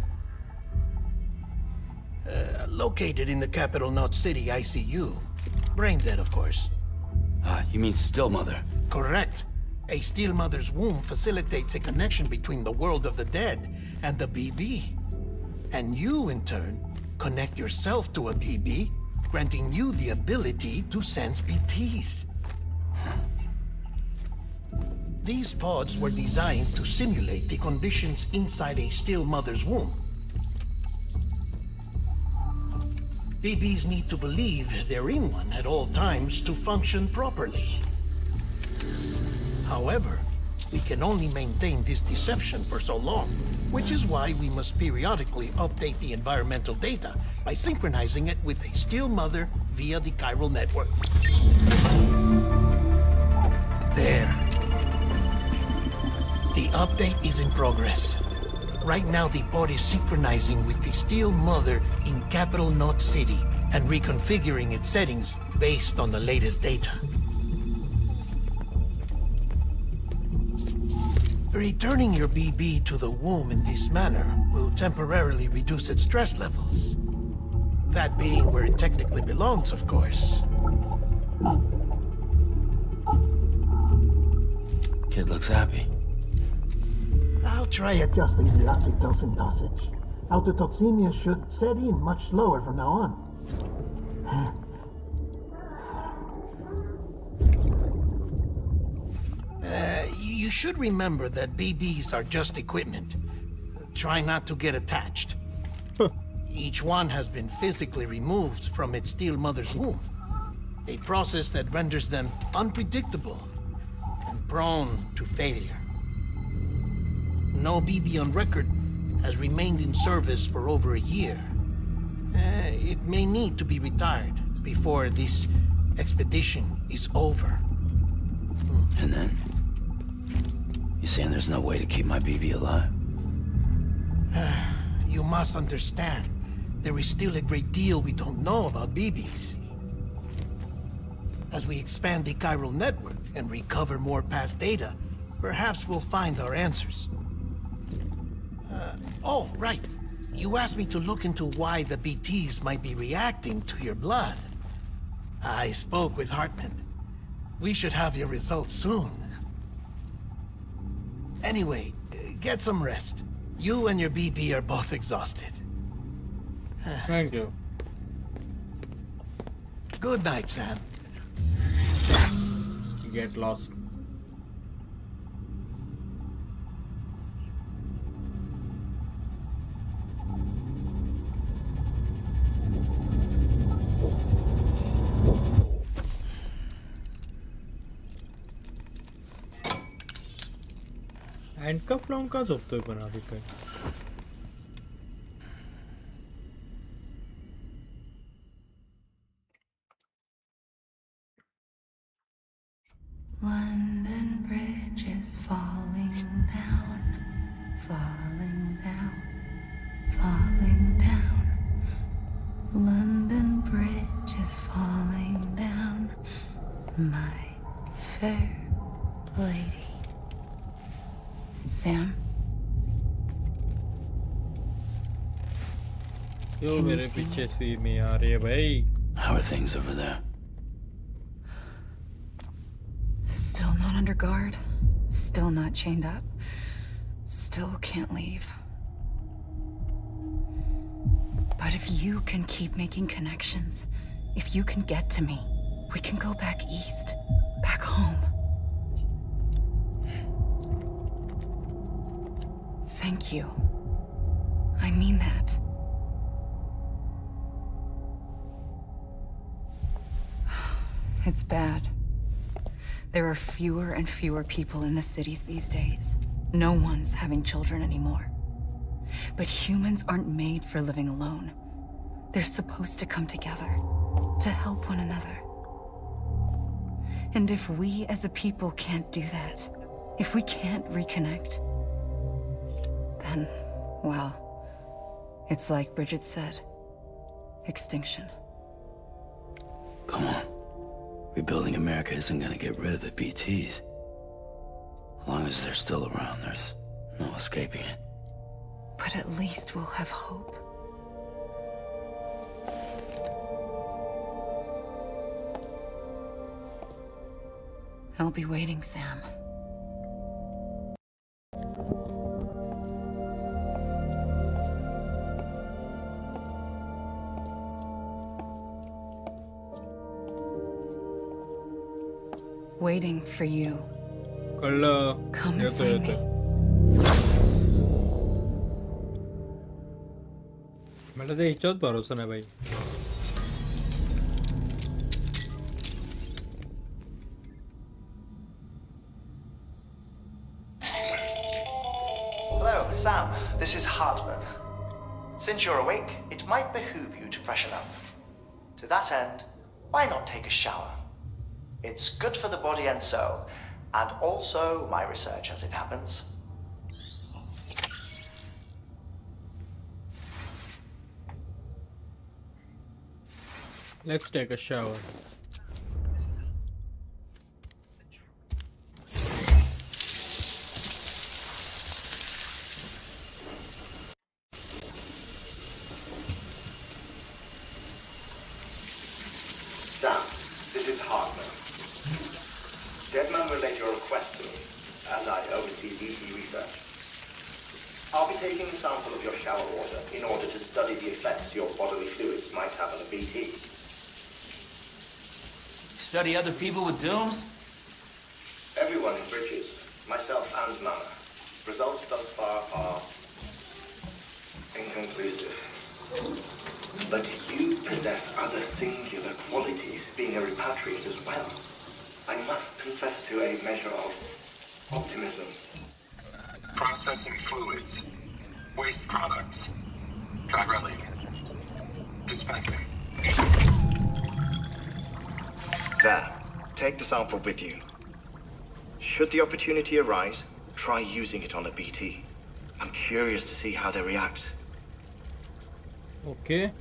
Located in the capital Knot City ICU. Brain dead, of course. You mean still mother? Correct. A still mother's womb facilitates a connection between the world of the dead and the BB. And you, in turn, connect yourself to a BB, granting you the ability to sense BTs. These pods were designed to simulate the conditions inside a still mother's womb. BBs need to believe they're in one at all times to function properly. However, we can only maintain this deception for so long, which is why we must periodically update the environmental data by synchronizing it with a still mother via the chiral network. There. The update is in progress. Right now, the pod is synchronizing with the still mother in capital Knot City and reconfiguring its settings based on the latest data. Returning your BB to the womb in this manner will temporarily reduce its stress levels. That being where it technically belongs, of course. Kid looks happy. I'll try adjusting the oxytocin dosage. Autotoxemia should set in much slower from now on. You should remember that BBs are just equipment. Try not to get attached. Each one has been physically removed from its still mother's womb. A process that renders them unpredictable and prone to failure. No BB on record has remained in service for over a year. It may need to be retired before this expedition is over. And then? You saying there's no way to keep my BB alive? You must understand, there is still a great deal we don't know about BBs. As we expand the chiral network and recover more past data, perhaps we'll find our answers. Oh, right. You asked me to look into why the BTs might be reacting to your blood. I spoke with Hartman. We should have your results soon. Anyway, get some rest. You and your BB are both exhausted. Thank you. Good night, Sam. Get lost. हँडकफ लावून का झोपतोय पण आधी काय London Bridge is falling down, falling down, falling down. London Bridge is falling down, my fair lady. Sam? Yo, Can you मेरे see? पीछे सी में आ रही है भाई. How are things over there? Still not under guard, still not chained up, still can't leave. But if you can keep making connections, if you can get to me, we can go back east, back home. Thank you. I mean that. It's bad. There are fewer and fewer people in the cities these days. No one's having children anymore. But humans aren't made for living alone. They're supposed to come together, to help one another. And if we as a people can't do that, if we can't reconnect, then, well, it's like Bridget said, extinction. Come on. Rebuilding America isn't gonna get rid of the BTs. As long as they're still around, there's no escaping it. But at least we'll have hope. I'll be waiting, Sam. Waiting for you. कळलं. Come and येतो find me. येतो. मला तर याच्यावर भरोसा नाही भाई. Hello, Sam. This is Hartman. Since you're awake, it might behoove you to freshen up. To that end, why not take a shower? It's good for the body and soul, and also my research as it happens. Let's take a shower. Sam, this is Hartman. Deadman relayed your request to me, as I oversee VT research. I'll be taking a sample of your shower water in order to study the effects your bodily fluids might have on a VT. Study other people with dooms? Everyone in Bridges, myself and Nana. Results thus far are inconclusive. But you possess other singular qualities, being a repatriate as well. I must confess to a measure of optimism. Processing fluids. Waste products. Chirelli. Dispensing. There. Take the sample with you. Should the opportunity arise, try using it on a BT. I'm curious to see how they react. Okay.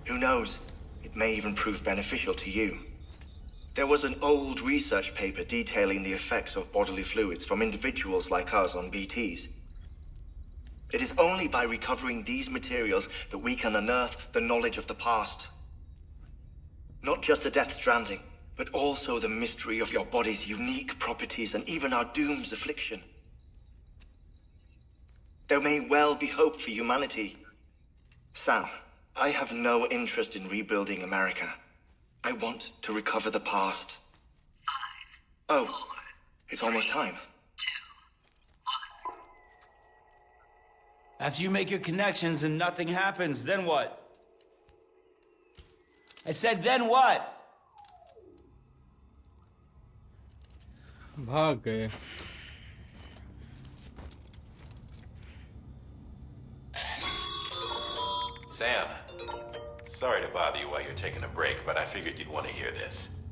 Who knows? It may even prove beneficial to you. There was an old research paper detailing the effects of bodily fluids from individuals like us on BTs. It is only by recovering these materials that we can unearth the knowledge of the past. Not just the Death Stranding, but also the mystery of your body's unique properties and even our doom's affliction. There may well be hope for humanity. Sam, I have no interest in rebuilding America. I want to recover the past. 5, 4, oh, it's almost time. 2, 1. After you make your connections and nothing happens, then what? I said, then what? भाग गए. Sam, sorry to bother you while you're taking a break, but I figured you'd want to hear this.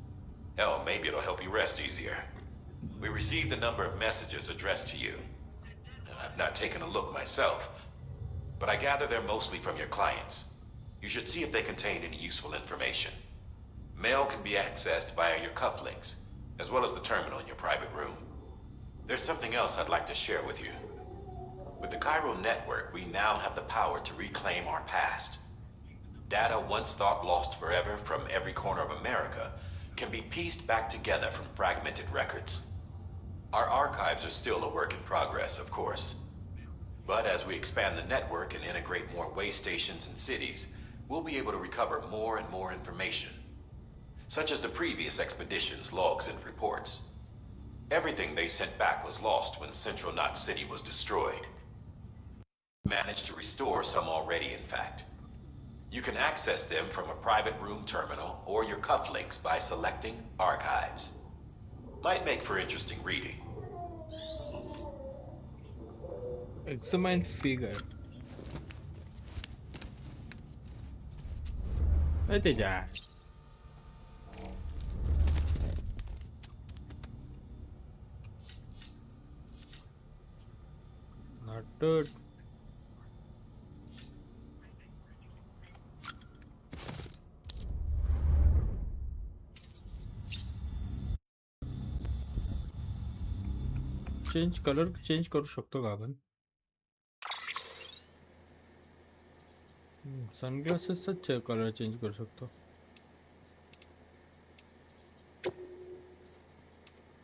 Hell, maybe it'll help you rest easier. We received a number of messages addressed to you. I've not taken a look myself, but I gather they're mostly from your clients. You should see if they contain any useful information. Mail can be accessed via your cufflinks, as well as the terminal in your private room. There's something else I'd like to share with you. With the Chiral Network, we now have the power to reclaim our past. Data once thought lost forever from every corner of America can be pieced back together from fragmented records. Our archives are still a work in progress, of course. But as we expand the network and integrate more way stations and cities, we'll be able to recover more and more information, such as the previous expedition's logs and reports. Everything they sent back was lost when Central Knot City was destroyed. Managed to restore some already, in fact. You can access them from a private room terminal or your cufflinks by selecting Archives. Might make for interesting reading. Examine figure. Ete ja. Not good. Colour change करू शकतो का आपण? सनग्लासेसचा colour change करू शकतो.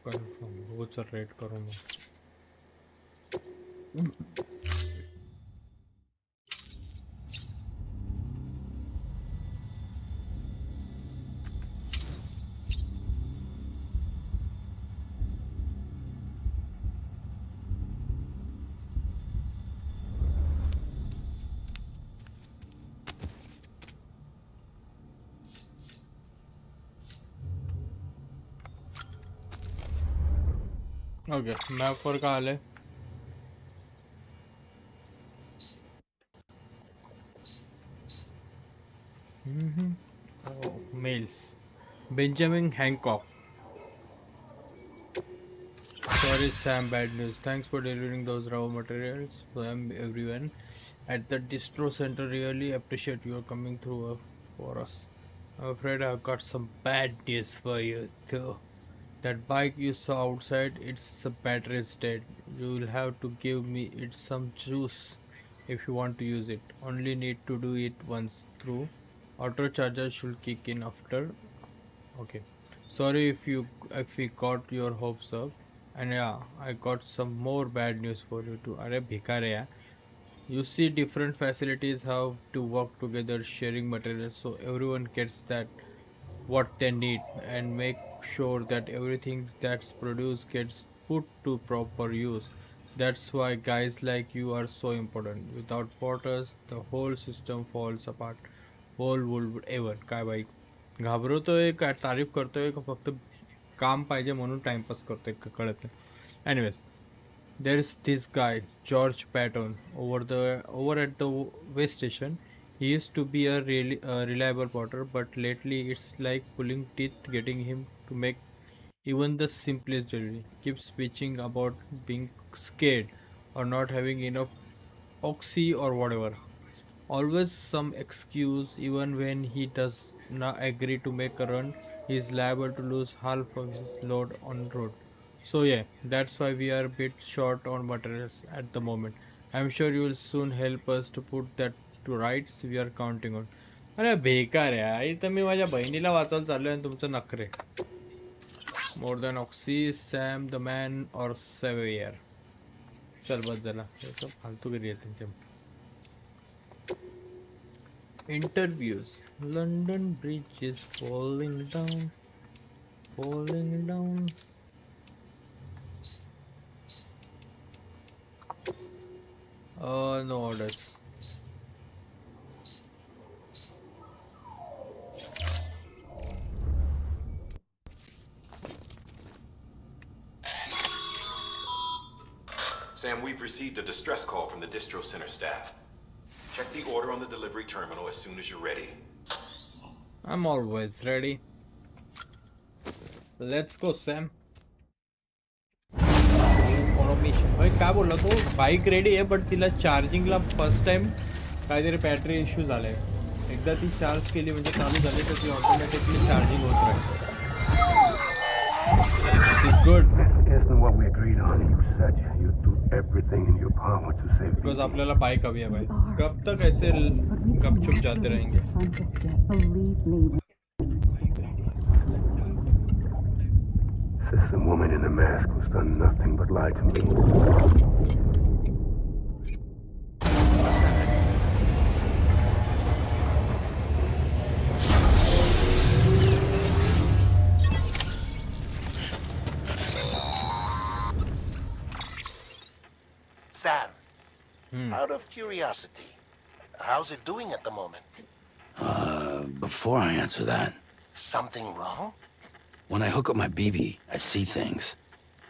Confirm रोजचा rate करू मग. Okay map वर का आलंय? Miles Benjamin Hancock. Sorry Sam, bad news. Thanks for delivering those raw materials to everyone at the distro center. Really appreciate you coming through for us. I'm afraid I've got some bad news for you too. That bike you saw outside, its battery is dead. You will have to give me it some juice if you want to use it. Only need to do it once through. Auto charger should kick in after. Okay. Sorry if we got your hopes up. And yeah, I got some more bad news for you too. अरे भिकारे यार. You see, different facilities have to work together, sharing materials so everyone gets that what they need, and make sure that everything that's produced gets put to proper use. That's why guys like you are so important. Without porters, the whole system falls apart. Whole would ever. काय by घाबरवतोय काय तारीफ करतोय का फक्त काम पाहिजे म्हणून timepass करतोय कळत नाही. Anyways, there is this guy George Patton over at the West Station. He used to be a really reliable porter, but lately it's like pulling teeth getting him to make even the simplest delivery. Keeps bitching about being scared or not having enough oxy or whatever. Always some excuse. Even when he does not agree to make a run, he is liable to lose half of his load on road. So yeah, that's why we are a bit short on materials at the moment. I'm sure you will soon help us to put that to rights. We are counting on. अरे बेकार आहे इथं मी माझ्या बहिणीला वाचवायला चाललोय आणि तुमचं नखरे. More than oxy Sam the man और सेवियर. चल बस झाला फालतूगिरी आहे त्यांच्या. Interviews. London Bridge is falling down. Falling down. No orders. Sam, we've received a distress call from the distro center staff. Check the order on the delivery terminal as soon as you're ready. I'm always ready. Let's go, Sam. काय बोलला तो bike ready आहे but तिला चार्जिंगला first time काहीतरी battery issue झालाय. एकदा ती चार्ज केली म्हणजे चालू झाली तर ती ऑटोमॅटिकली चार्जिंग होत राहते. It's good. Isn't what we agreed on. You said you'd do everything in your power to save me. Because आपल्याला बाइक हवी है भाई. कब तक ऐसे गपचुप जाते रहेंगे? This woman in the mask who's done nothing but lie to me. Sam, out of curiosity, how's it doing at the moment? Before I answer that, Something wrong? when I hook up my BB, I see things.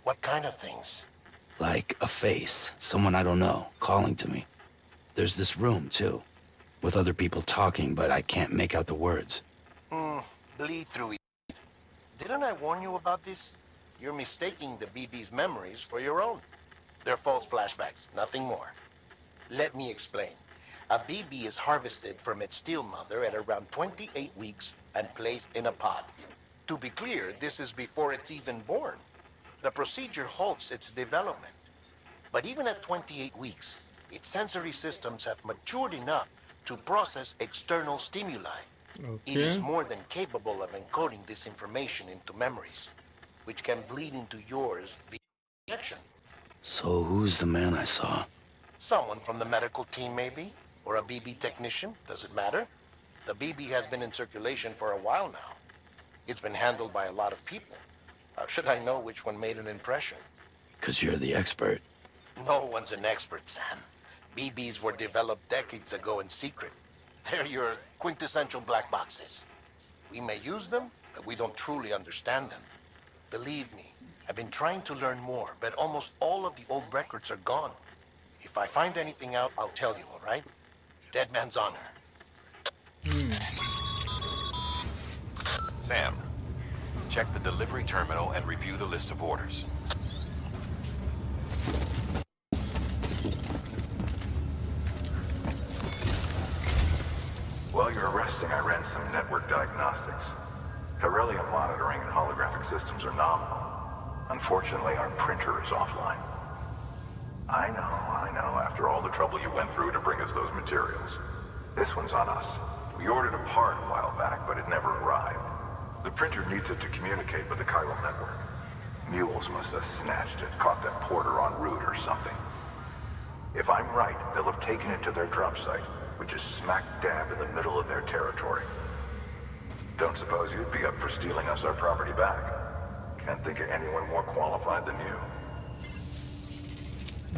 What kind of things? Like a face, someone I don't know, calling to me. There's this room, too, with other people talking, but I can't make out the words. Bleed through it. Didn't I warn you about this? You're mistaking the BB's memories for your own. They're false flashbacks, nothing more. Let me explain. A BB is harvested from its steel mother at around 28 weeks and placed in a pod. To be clear, this is before it's even born. The procedure halts its development. But even at 28 weeks, its sensory systems have matured enough to process external stimuli. It is Okay. more than capable of encoding this information into memories, which can bleed into yours via injection. So who's the man I saw? Someone from the medical team, maybe? Or a BB technician? Does it matter? The BB has been in circulation for a while now. It's been handled by a lot of people. How should I know which one made an impression? 'Cause you're the expert. No one's an expert, Sam. BBs were developed decades ago in secret. They're your quintessential black boxes. We may use them, but we don't truly understand them. Believe me, I've been trying to learn more, but almost all of the old records are gone. If I find anything out, I'll tell you, all right? Dead man's honor. Sam, check the delivery terminal and review the list of orders. While you're resting, I ran some network diagnostics. Beryllium monitoring and holographic systems are nominal. Unfortunately, our printer is offline. I know, after all the trouble you went through to bring us those materials. This one's on us. We ordered a part a while back, but it never arrived. The printer needs it to communicate with the chiral network. Mules must have snatched it, caught that porter en route or something. If I'm right, they'll have taken it to their drop site, which is smack dab in the middle of their territory. Don't suppose you'd be up for stealing us our property back? Can't think of anyone more qualified than you.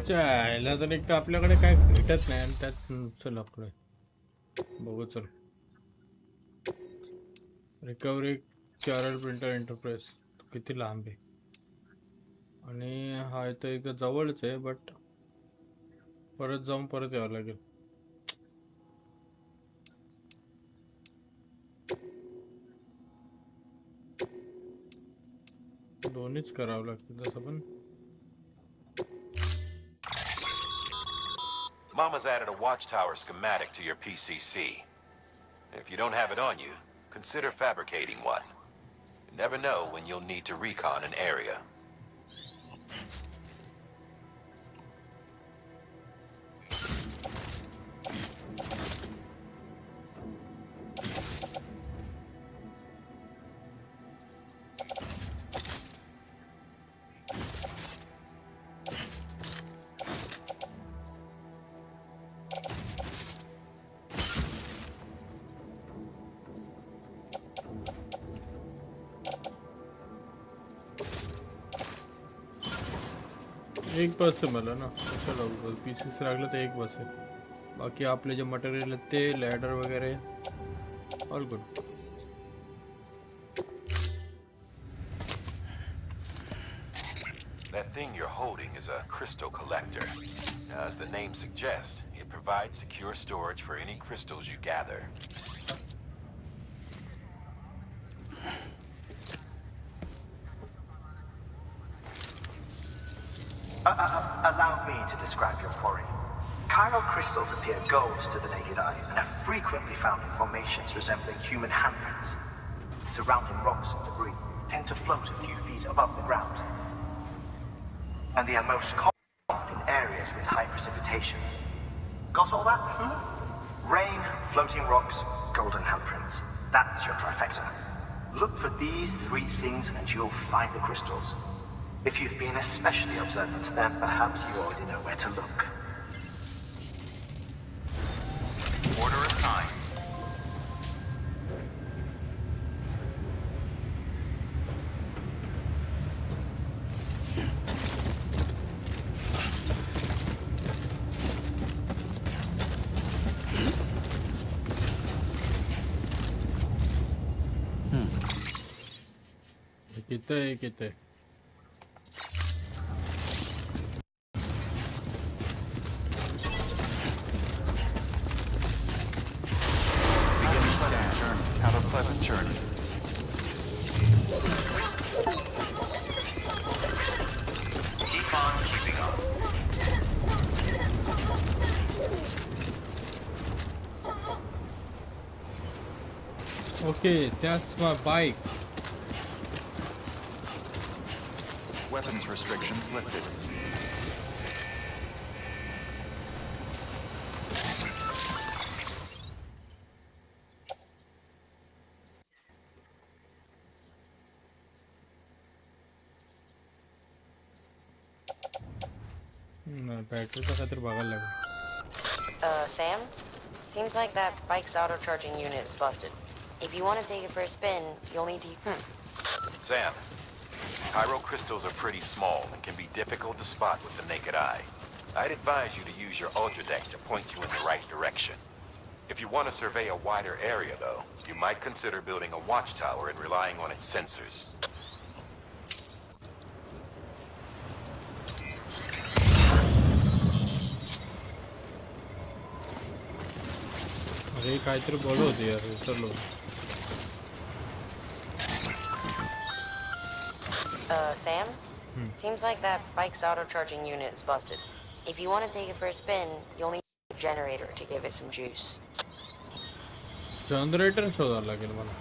ह्याला तर एक तर आपल्याकडे काय भेटत नाही आणि त्यात चल आपलं बघू चल रिकव्हरी कॅरल प्रिंटर एंटरप्राइज किती लांब आहे आणि हा इथं एकदा जवळच आहे बट परत जाऊन परत यावं लागेल दोन्हीच करावं लागतं तसं पण Mama's added a watchtower schematic to your PCC. If you don't have it on you, consider fabricating one. You never know when you'll need to recon an area. एक बस आहे मला ना कशाला पीसीस लागलं तर एक बस आहे बाकी आपले जे मटेरियल आहेत ते लॅडर वगैरे all good That thing you're holding is a crystal collector. Now, as the name suggests, it provides secure storage for any crystals you gather. Allow me to describe your quarry. Chiral crystals appear gold to the naked eye and are frequently found in formations resembling human handprints. Surrounding rocks and debris tend to float a few feet above the ground. And they are most common in areas with high precipitation. Got all that? Rain, floating rocks, golden handprints. That's your trifecta. Look for these three things and you'll find the crystals. If you've been especially observant, then perhaps you already know where to look. Order assigned. किती Have a pleasant journey. Keep on keeping on. Okay, that's my bike. Weapons restrictions lifted. बॅटरीचं काहीतरी बघायला लागेल. Sam? Seems like that bike's auto-charging unit is busted. If you want to take it for a spin, you'll need to... Sam, Pyro crystals are pretty small and can be difficult to spot with the naked eye. I'd advise you to use your ultra deck to point you in the right direction. If you want to survey a wider area, though, you might consider building a watchtower and relying on its sensors. अरे काहीतरी बोलत होते यार विसरलो. Sam? Seems like that bike's auto-charging unit is busted. If you want to take it for a spin, you'll need a generator to give it some juice. Generator शोधायला लागेल मला.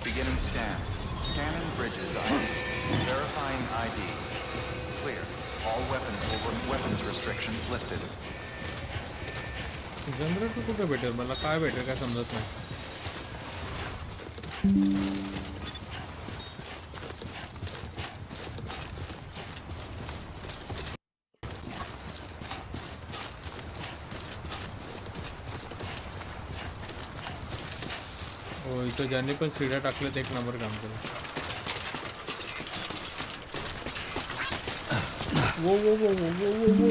Beginning scan. Scanning bridges ID. Verifying ID. Clear. All weapons restrictions lifted. Generator कुठे भेटेल मला काय भेटेल काय समजत नाही. हो इथं ज्यांनी पण सीड्या टाकल्यात एक नंबर काम केलं. वो वो वो वो वो वो वो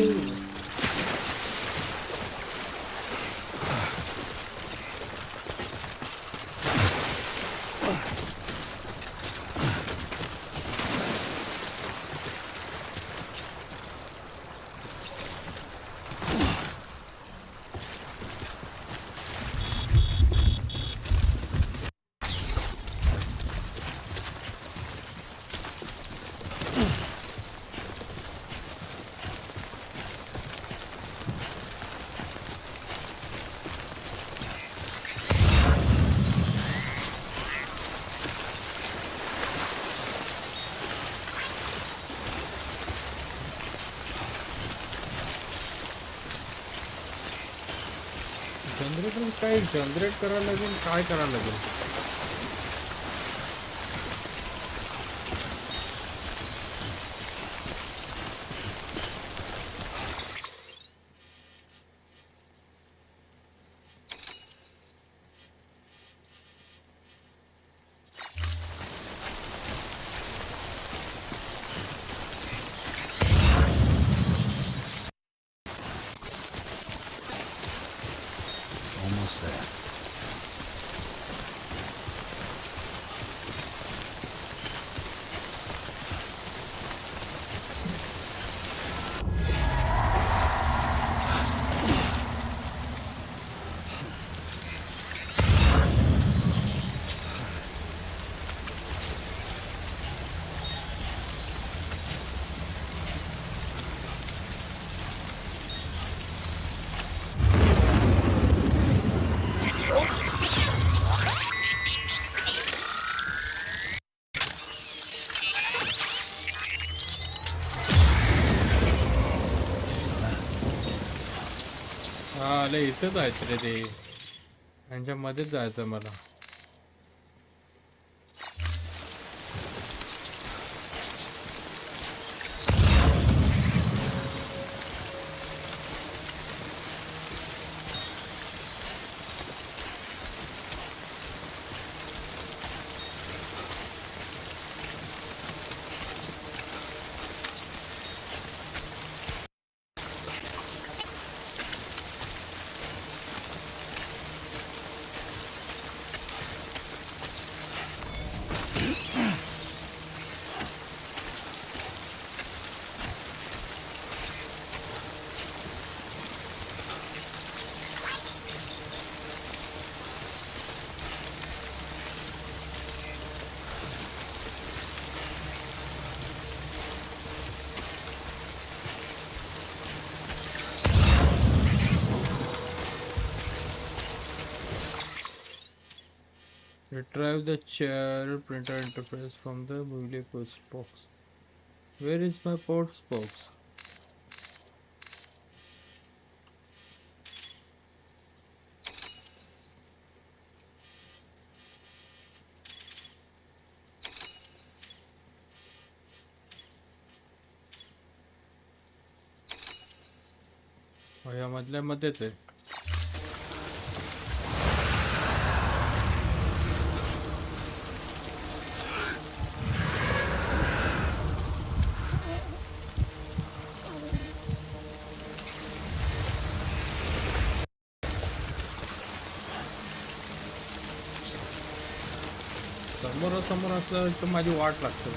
जनरेटर काय जनरेट करायला लागेल काय करायला लागेल. Almost there. आले इथं जायचं रे ते त्यांच्या मध्येच जायचं मला. Retrieve the chair printer interface from the movie post box. Where is my post box? या मधल्या मध्येच आहे. समोर असलं तर माझी वाट लागते.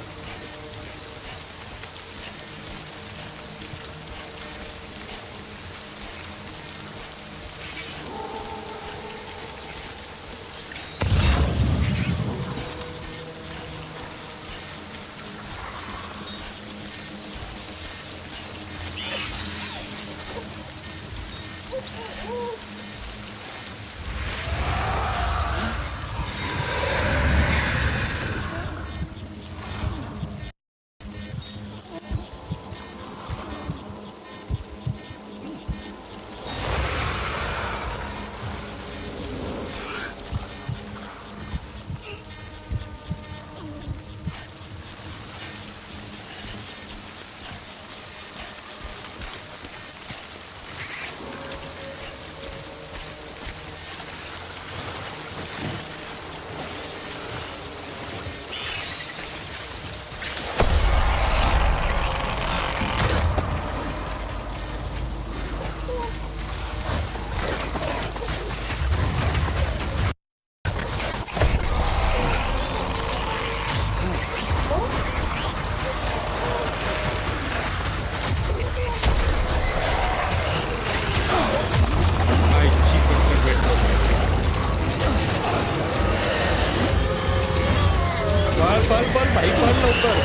पळ भाई पळ लवकर.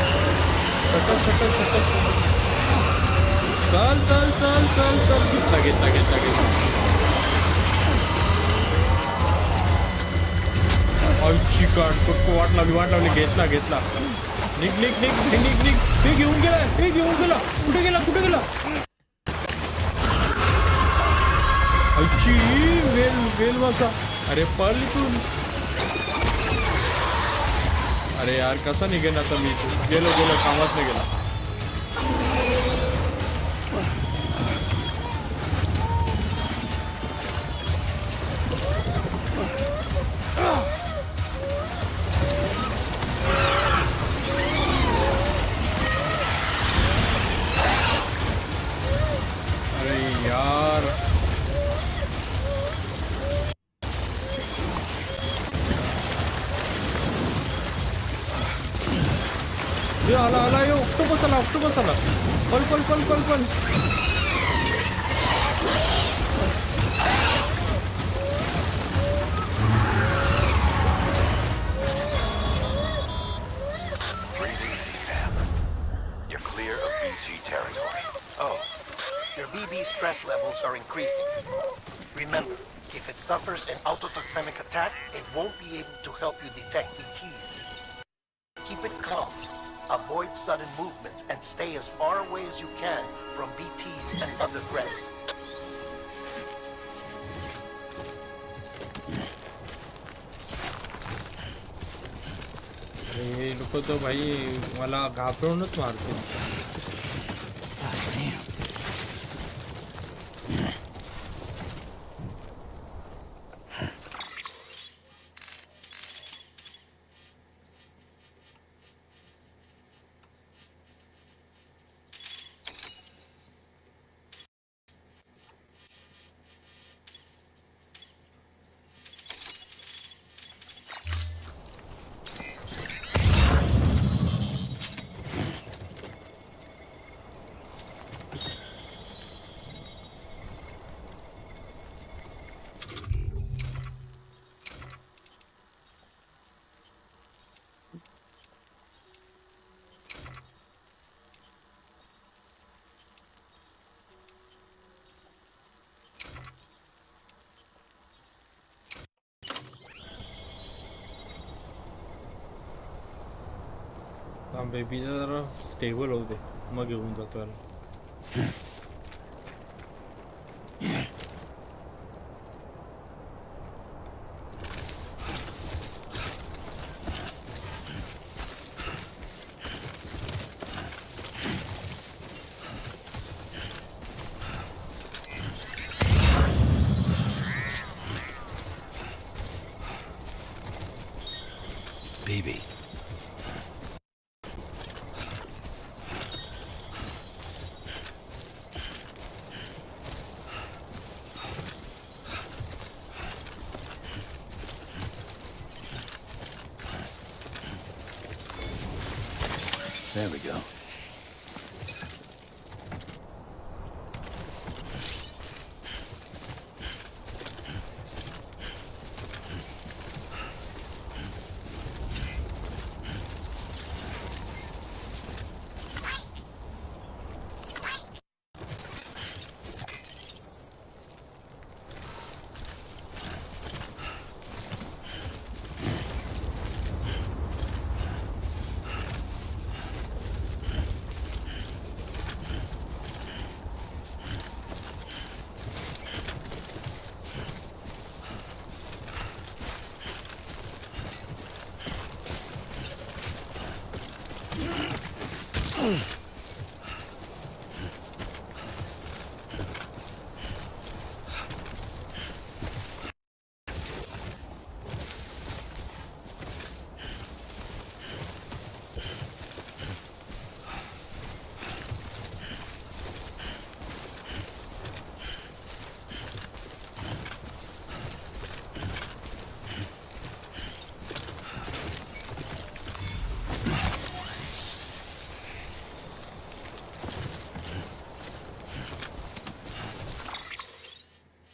चल घेतला. वाट लावली घेतला. निघ हे घेऊन गेला. कुठे गेला वेल वाचा. अरे पळ इथून. अरे यार कसा निघेन आता मी. गेलो कामात नाही गेला. अरे यार आला यो ऑक्टोपस आला. पल. Breathe easy, Sam. You're clear of BG territory. Oh, your BB stress levels are increasing. Remember, if it suffers an autotoxemic attack, it won't be able to help you detect BTs. Keep it calm. Avoid sudden movements and stay as far away as you can from BTs and other threats. अरे लोक तो भाई मला घाबरवूनच मारते. Baby जरा stable होते मग घेऊन जातो याला. There we go.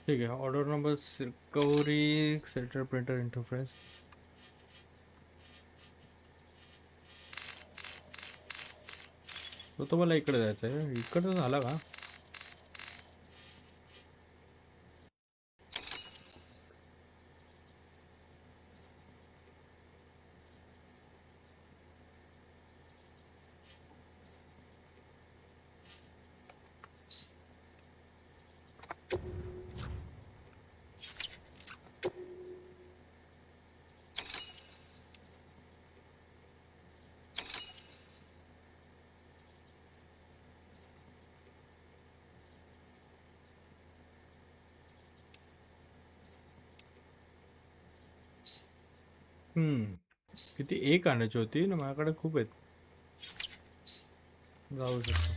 ठीक आहे. Order number recovery centre printer interface. तो मला इकडे जायचं आहे. इकडं झाला का? किती एक आणायची होती ना, माझ्याकडे खूप आहेत. जाऊ शकतो.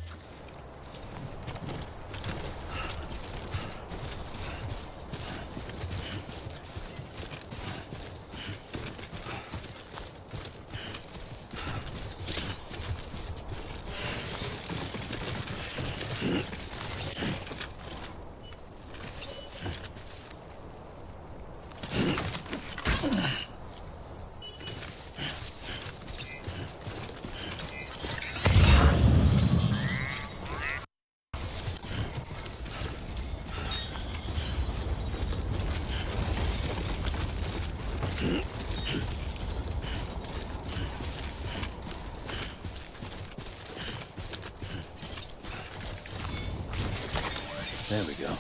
There we go.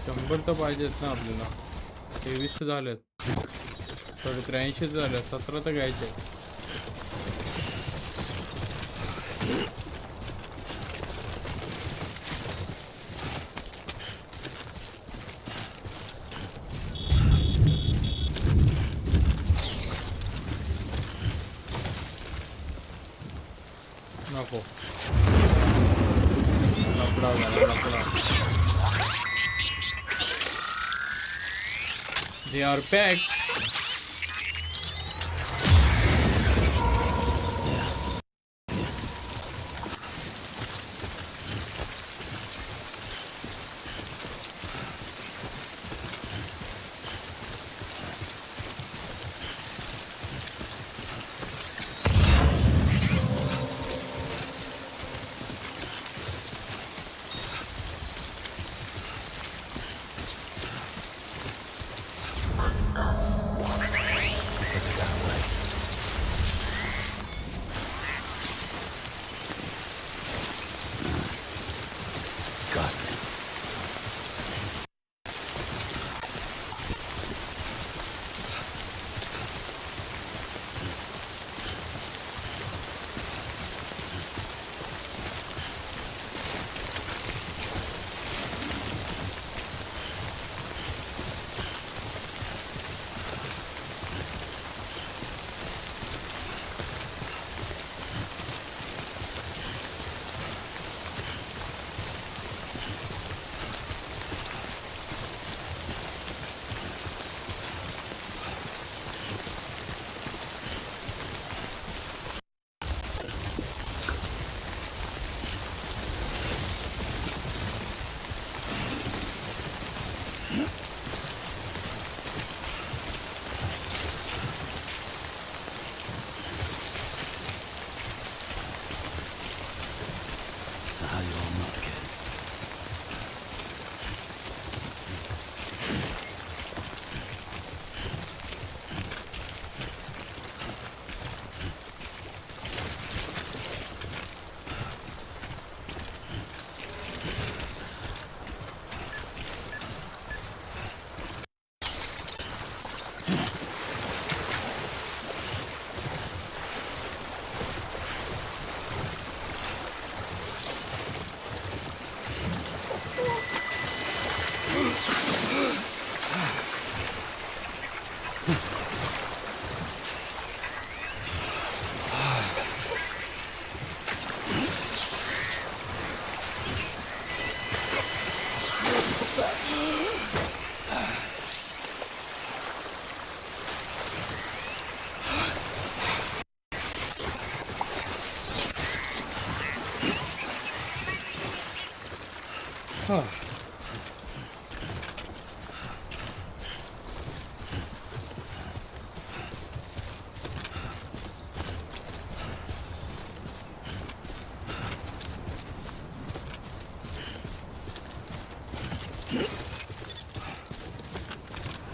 शंभर तर पाहिजेत ना आपल्याला. 23 झालेत. सॉरी 83 झाल्यात. 17 तर घ्यायचे. नको. लफडा झाला लफडा. They are packed. it that way. Disgusting. So how you all know, kid?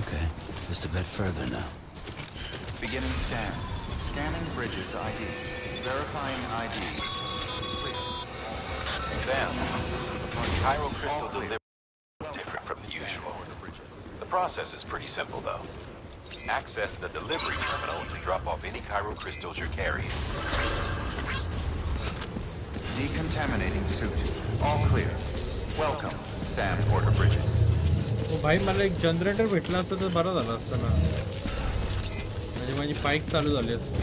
Okay, just a bit further now. Beginning scan. Scanning bridges ID. Verifying ID. Clear. Sam, chiral crystal delivery is different from the usual. The process is pretty simple, though. Access the delivery terminal to drop off any chiral crystals you're carrying. Decontaminating suit. All clear. Welcome, Sam Porter Bridges. भाई मला एक generator भेटला असतं तर बरं झालं असतं ना, म्हणजे माझी बाईक चालू झाली असती.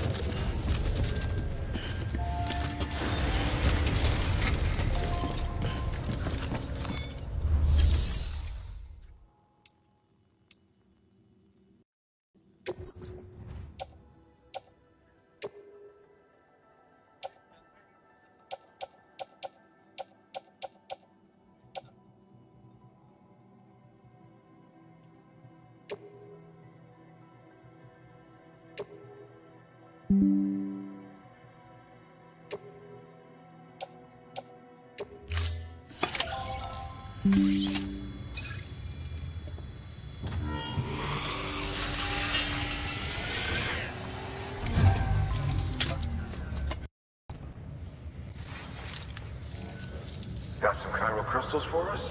Got some chiral crystals for us?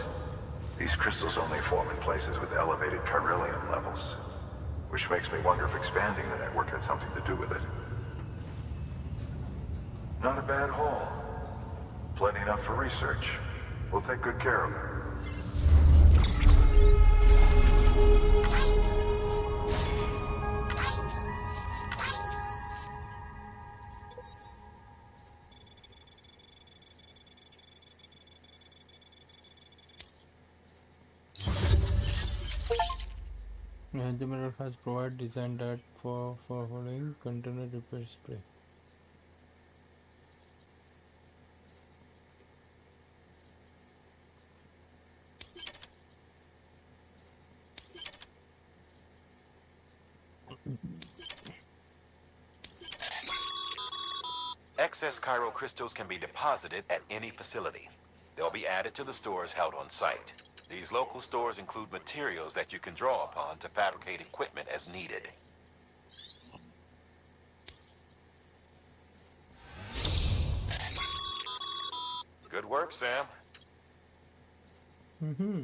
These crystals only form in places with elevated chiralium levels, which makes me wonder if expanding the network had something to do with it. Not a bad haul. Plenty enough for research. We'll take good care of it. The mirror has provided design that for following container repair spray. Excess chiral crystals can be deposited at any facility. They'll be added to the stores held on site. These local stores include materials that you can draw upon to fabricate equipment as needed. work, Sam. Mm-hmm.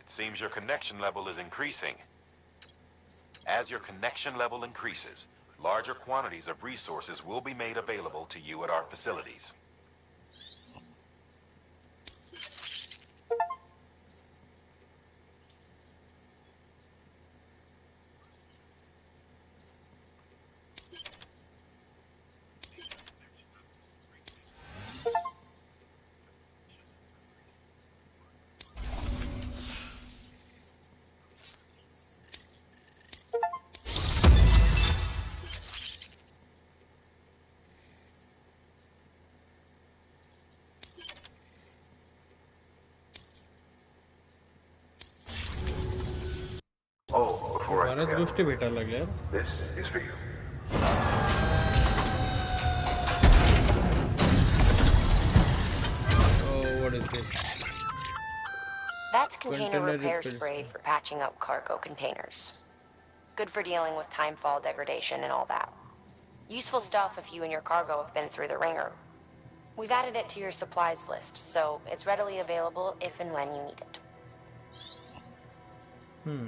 It seems your connection level is increasing. As your connection level increases, larger quantities of resources will be made available to you at our facilities. Oh, before I बऱ्याच forget, गोष्टी भेटायला लागल्या यार. this is for you. Oh, what is this? That's container Container repair repairs. spray for patching up cargo containers. Good for dealing with timefall degradation and all that. Useful stuff if you and your cargo have been through the ringer. We've added it to your supplies list, so it's readily available if and when you need it. Hmm.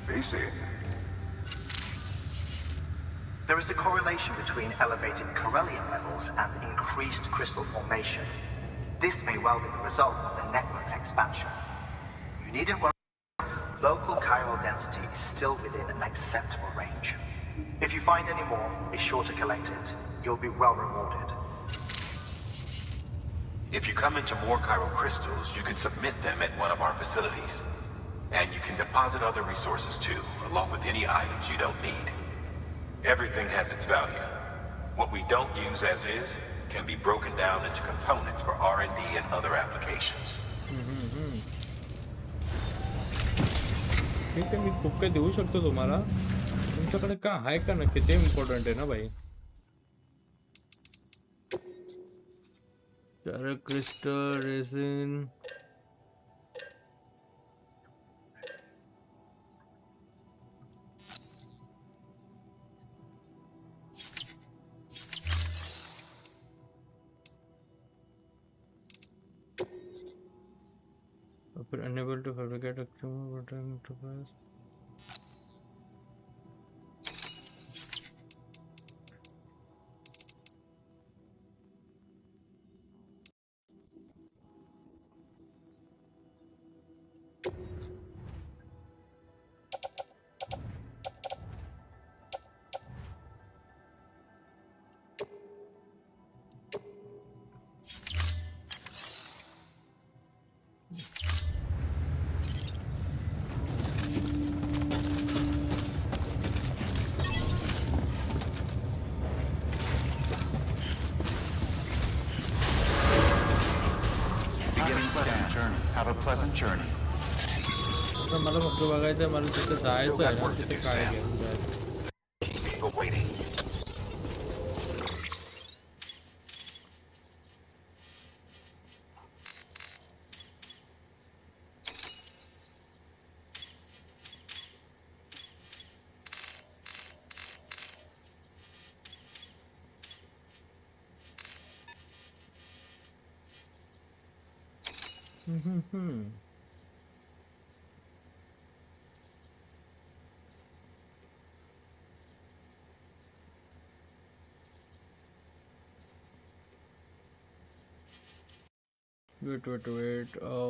BC. There is a correlation between elevated Corellium levels and increased crystal formation. This may well be the result of the network's expansion. You needn't worry. Local chiral density is still within an acceptable range. If you find any more, be sure to collect it. You'll be well rewarded. If you come into more chiral crystals, you can submit them at one of our facilities. And you can deposit other resources too, along with any items you don't need. Everything has its value. What we don't use as is can be broken down into components for R&D and other applications. ठीक आहे, मी खूप काही देऊ शकतो तुम्हाला. तुमच्याकडे काय आहे का नक्की ते इम्पॉर्टंट आहे ना भाई. Crystal resin unable to fabricate external enterprise. Have a pleasant journey. आता मला फक्त बघायचं, मला तिथे जायचं आहे ना, तिथे काय घेऊन जायचं. People waiting. Wait.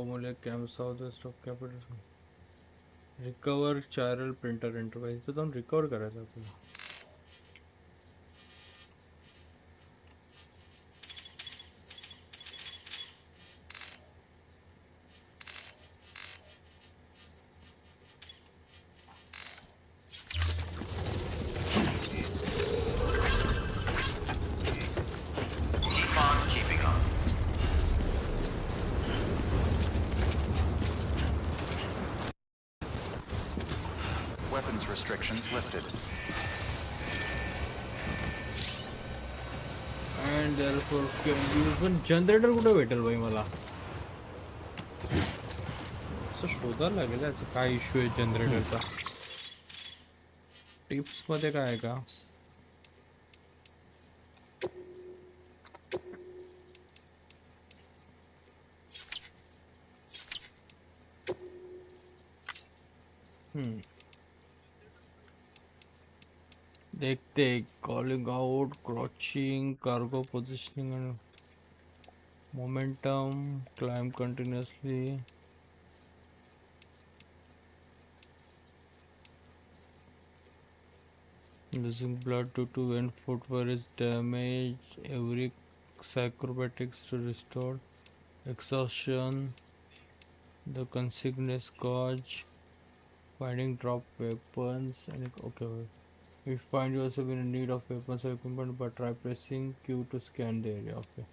मुले camp south west of capital. Recover chiral printer interwise. तर जाऊन रिकवर करायचं आपल्याला. restrictions lifted. And therefore can use पण जनरेटर कुठे भेटेल भाई मला असं शोधायला लागेल याचा काय इश्यू आहे जनरेटरचा टिप्स मध्ये काय आहे का देखते calling out crouching cargo positioning and momentum climb continuously losing blood due to when footwear is damaged every acrobatics to restore exhaustion the consignment gauge finding drop weapons and okay if you find yourself in need of weapons or equipment but try pressing Q to scan the area okay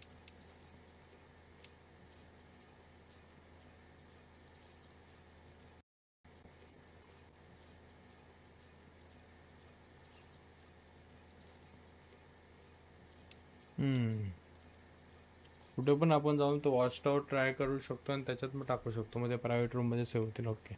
कुठे पण आपण जाऊन तो watch tower try करू शकतो आणि त्याच्यात मग टाकू शकतो मग ते प्रायव्हेट रूम मध्ये सेव्ह होतील ओके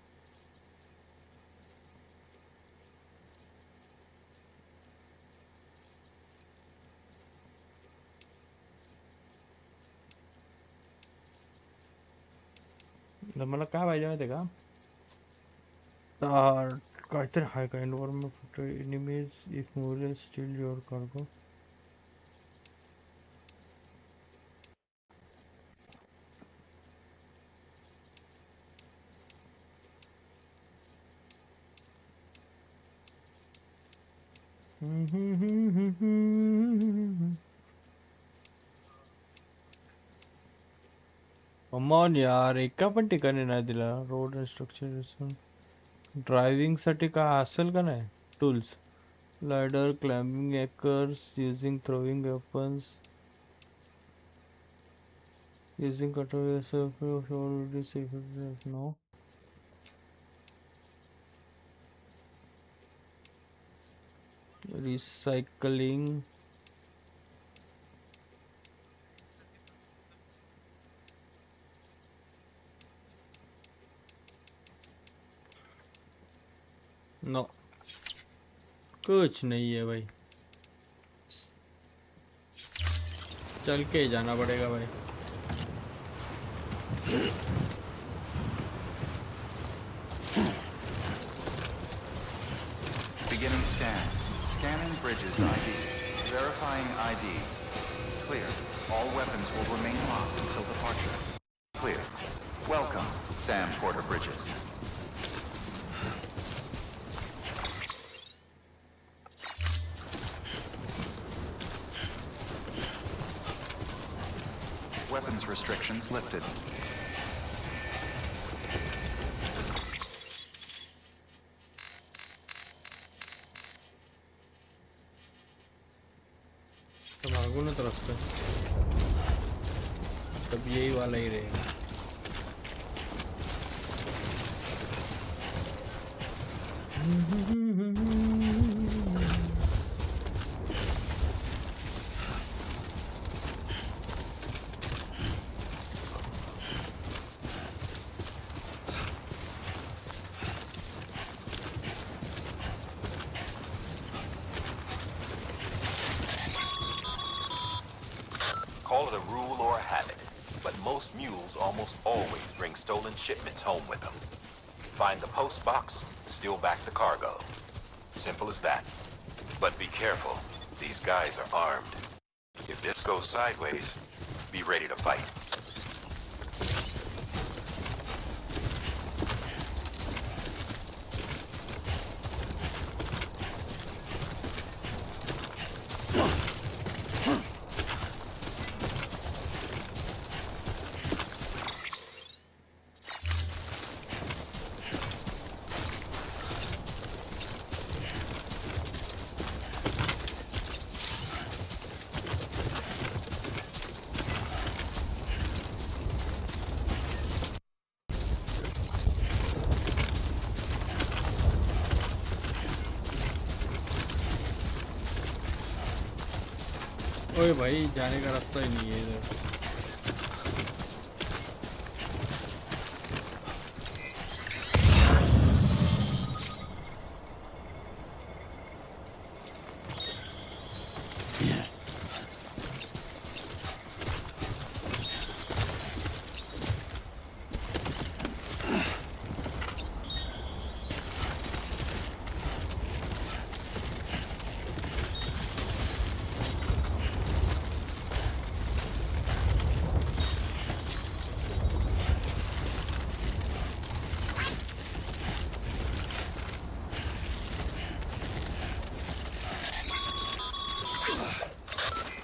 मला काय पाहिजे माहिती का काहीतरी हाय का environment enemies if move steel your cargo come on यार एका पण ठिकाणी नाही दिला रोड स्ट्रक्चर ड्रायव्हिंग साठी काय असेल का नाही tools ladder climbing acres using throwing weapons using cutter no recycling no कुछ नहीं है भाई चल के ही जाना पड़ेगा भाई Beginning scan. Scanning bridges ID. Verifying ID. Clear. All weapons will remain locked until departure. Clear. Welcome, Sam Porter Bridges. Weapons restrictions lifted. मागूनच रस्ता तब यही वाला ही रहेगा Call it a rule or a habit, but most mules almost always bring stolen shipments home with them. Find the post box, steal back the cargo. Simple as that. But be careful. These guys are armed. If this goes sideways, be ready to fight. ओए भाई जाने का रास्ता ही नहीं है इधर।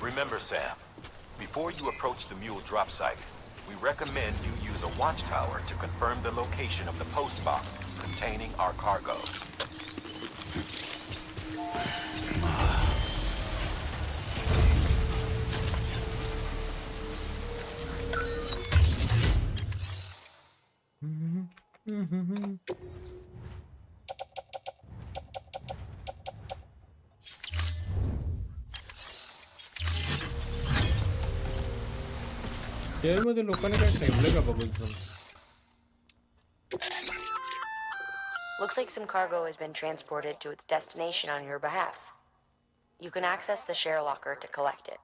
Remember, Sam, before you approach the mule drop site, we recommend you use a watchtower to confirm the location of the post box containing our cargo. मध्ये लोकांनी काय ठेवलं का बघू एकदम. Looks like some cargo has been transported to its destination on your behalf. You can access the share locker to collect it.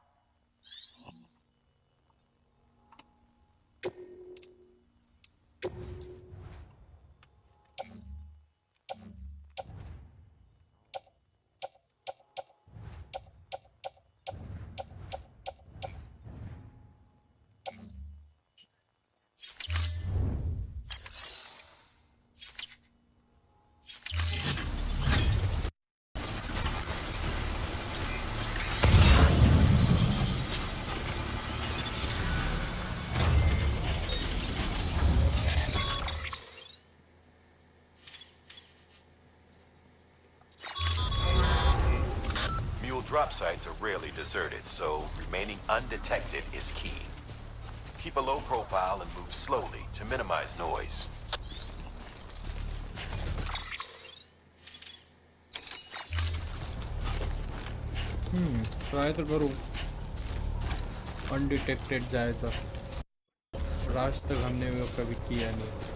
Drop sites are rarely deserted, so remaining undetected is key. Keep a low profile and move slowly to minimize noise. Try तर करू undetected जायचं. राज तक हमने वो कभी किया नहीं.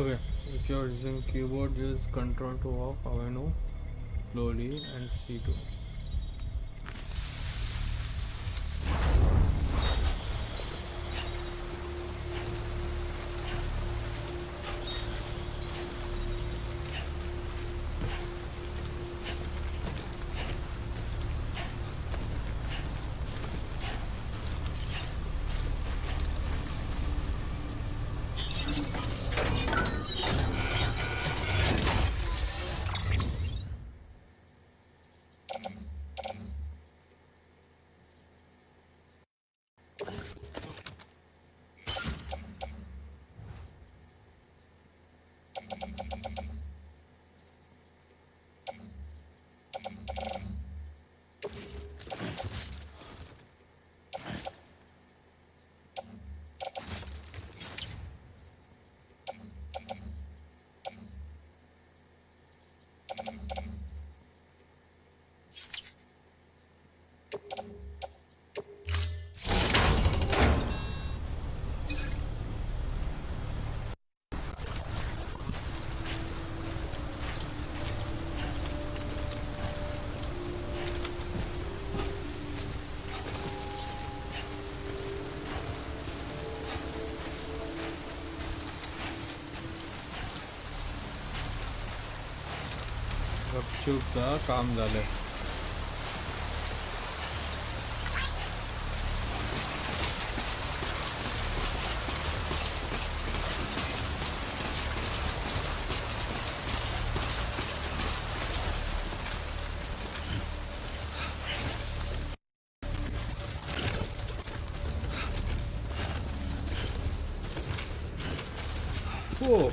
Okay, if you're using keyboard, use Control to off Aveno slowly and C2. गपचूपचा काम झालं. हो.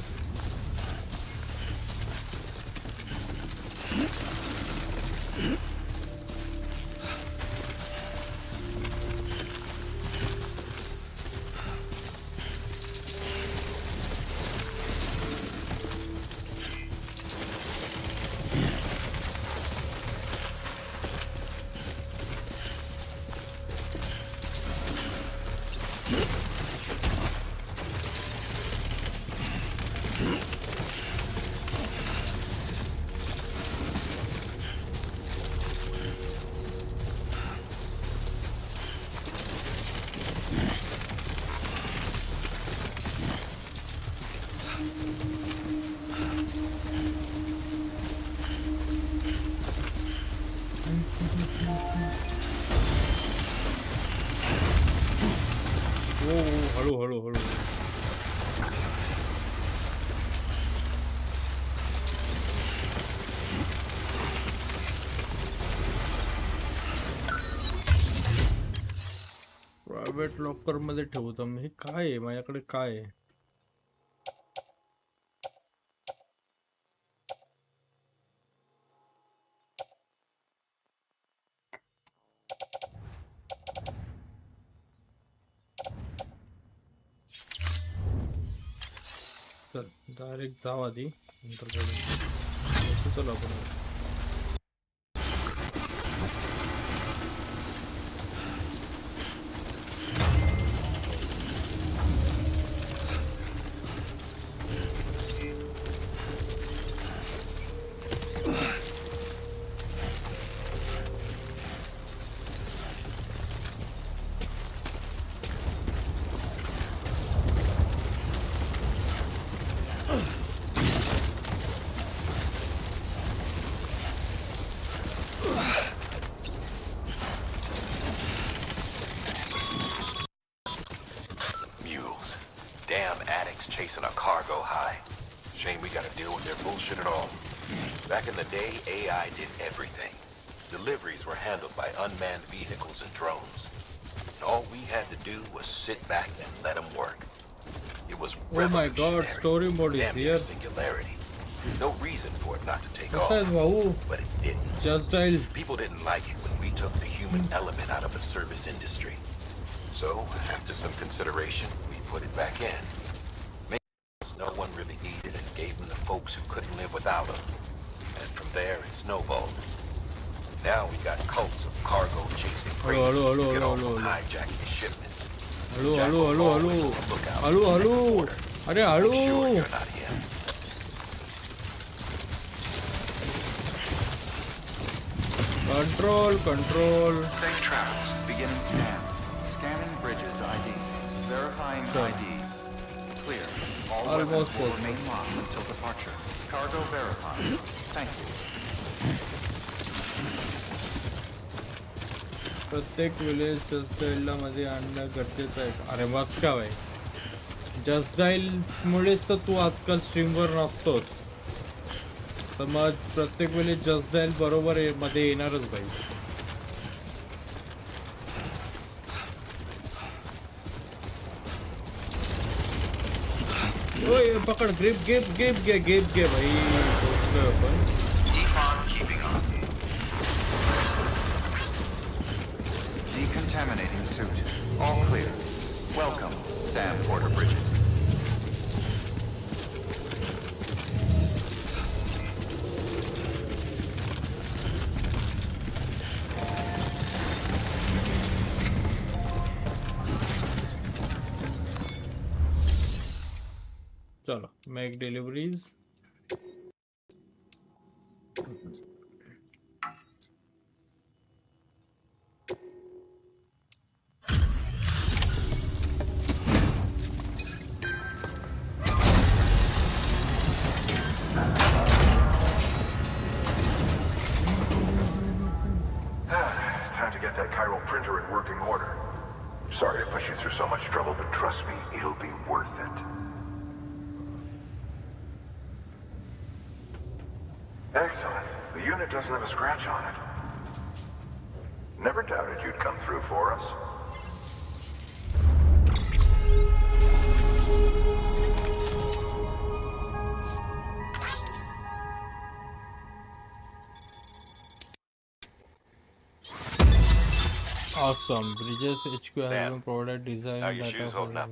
हळू. प्रायव्हेट लॉकर मध्ये ठेवतो मी. हे काय आहे माझ्याकडे? काय आहे? चल डायरेक्ट जाऊ आधी, नंतर चल आपण. Chasing a cargo high. Shame we gotta deal with their bullshit at all. Back in the day, AI did everything. Deliveries were handled by unmanned vehicles and drones. And all we had to do was sit back and let them work. It was oh my god, story mode is here. Singularity. No reason for it not to take off. But it didn't. Just dial. People didn't like it when we took the human element out of the service industry. So, after some consideration, we put it back in. No one really needed and gave them to folks who couldn't live without them. And from there, it snowballed. Now we got cults of cargo chasing crazies who get off on hijacking shipments. Hello. Are hello. Sure you're not him. Control. Safe travels. Beginning scan. Scanning bridges ID. Verifying ID. Clear. All weapons will remain locked until departure. Cargo verified. Thank you. प्रत्येक वेळेस just डायलला मध्ये आणणं गरजेचं आहे. अरे watch का भाई, just dial मुळेच तर तू आजकाल स्ट्रीमवर नसतोस. तर मग प्रत्येक वेळेस जस्ट डायल बरोबर मध्ये येणारच भाई. ओए पकड़, ग्रिप गे भाई. अपन Decontaminating suit. All clear. Welcome, Sam Porter Bridges. चलो, make deliveries. you through so much trouble, but trust me, it'll be worth it. Excellent. The unit doesn't have a scratch on it. Never doubted you'd come through for us. Awesome. Bridges HQ has Sam, been provided design how are your data shoes for holding up?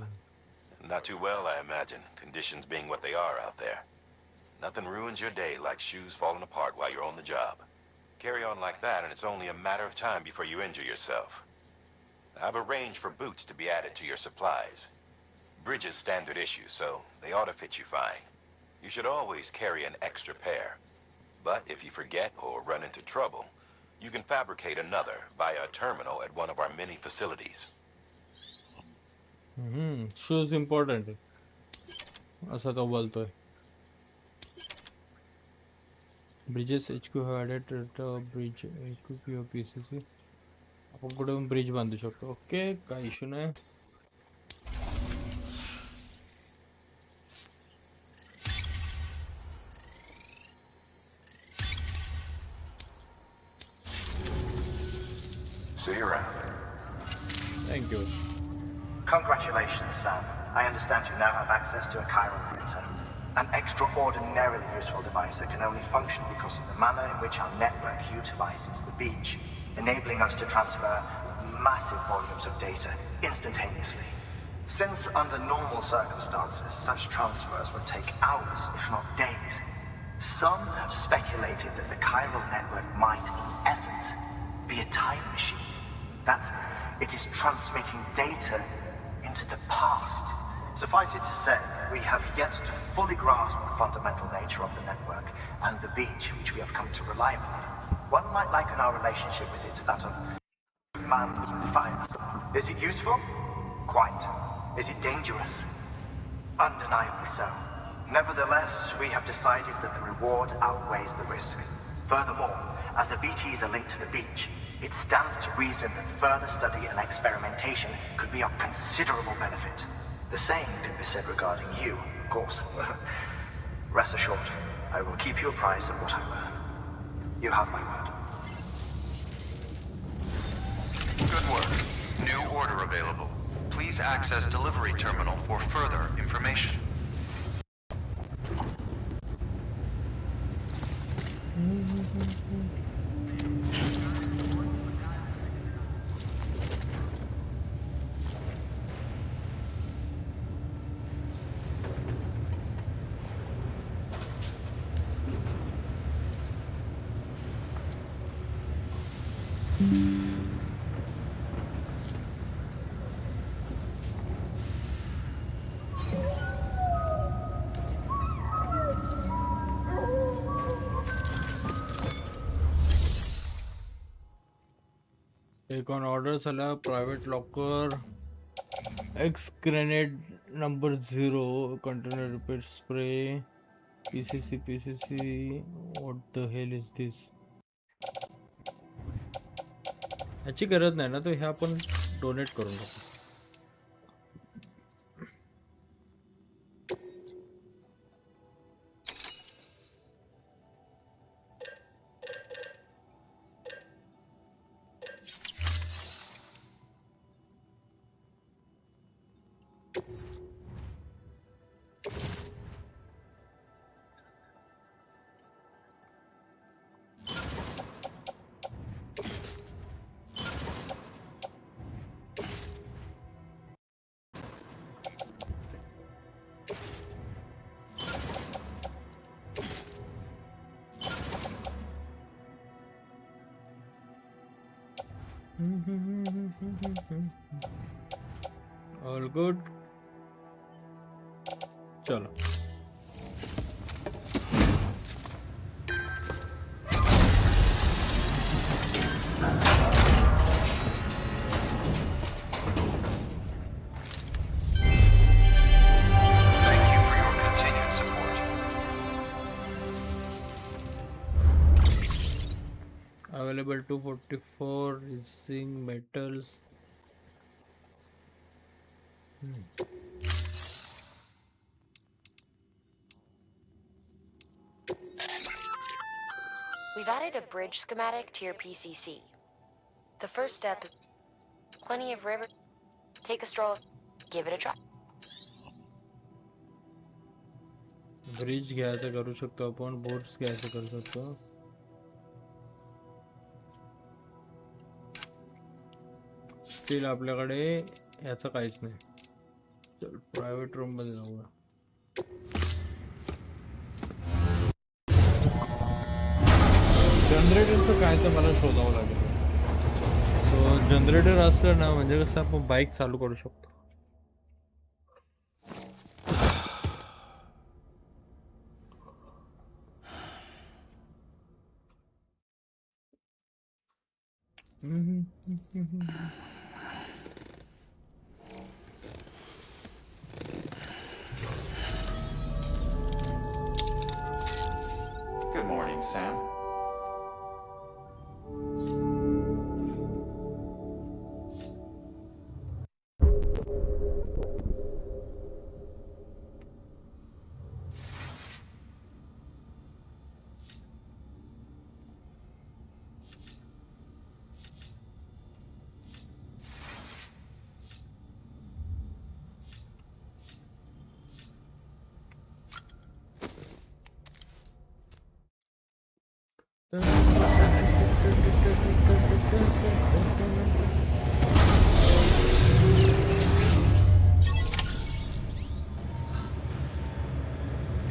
Not too well, I imagine. Conditions being what they are out there. Nothing ruins your day like shoes falling apart while you're on the job. Carry on like that, and it's only a matter of time before you injure yourself. I've arranged for boots to be added to your supplies. Bridges standard issue, so they ought to fit you fine. You should always carry an extra pair. But if you forget or run into trouble, you can fabricate another via a terminal at one of our many facilities. Shoes important आहे असं तो बोलतोय. Bridges HQ have added bridge equip your PCC. आपण कुठे bridge बांधू शकतो. Okay, काय issue नाही. See you around. Thank you. Congratulations, Sam. I understand you now have access to a chiral printer. An extraordinarily useful device that can only function because of the manner in which our network utilizes the beach, enabling us to transfer massive volumes of data instantaneously. Since under normal circumstances, such transfers would take hours, if not days, some have speculated that the chiral network might, in essence, be a time machine. That it is transmitting data into the past. Suffice it to say, we have yet to fully grasp the fundamental nature of the network and the beach which we have come to rely upon. One might liken our relationship with it to that of man's with fire. Is it useful? Quite. Is it dangerous? Undeniably so. Nevertheless, we have decided that the reward outweighs the risk. Furthermore, as the BTs are linked to the beach, it stands to reason that further study and experimentation could be of considerable benefit. The same can be said regarding you, of course. Rest assured, I will keep you apprised of what I learn. You have my word. Good work. New order available. Please access delivery terminal for further information. एक on order झाला. Private locker, x grenade number 0, container repair spray, PCC. What the hell is this? याची गरज नाही ना, तर हे आपण donate करून टाकू. All good. चलो. Available 244 using metals. We've added a bridge schematic to your PCC. The first step is plenty of river. Take a stroll. Give it a try. Bridge घ्यायचं करू शकतो आपण, बोट्स घ्यायचं करू शकतो. स्टील आपल्याकडे याचं काहीच नाही. चल प्रायव्हेट रूम मध्ये जाऊया. जनरेटरचं काय तर मला शोधावं लागेल. सो जनरेटर असलं ना म्हणजे कसं आपण बाईक चालू करू शकतो. Good morning, Sam.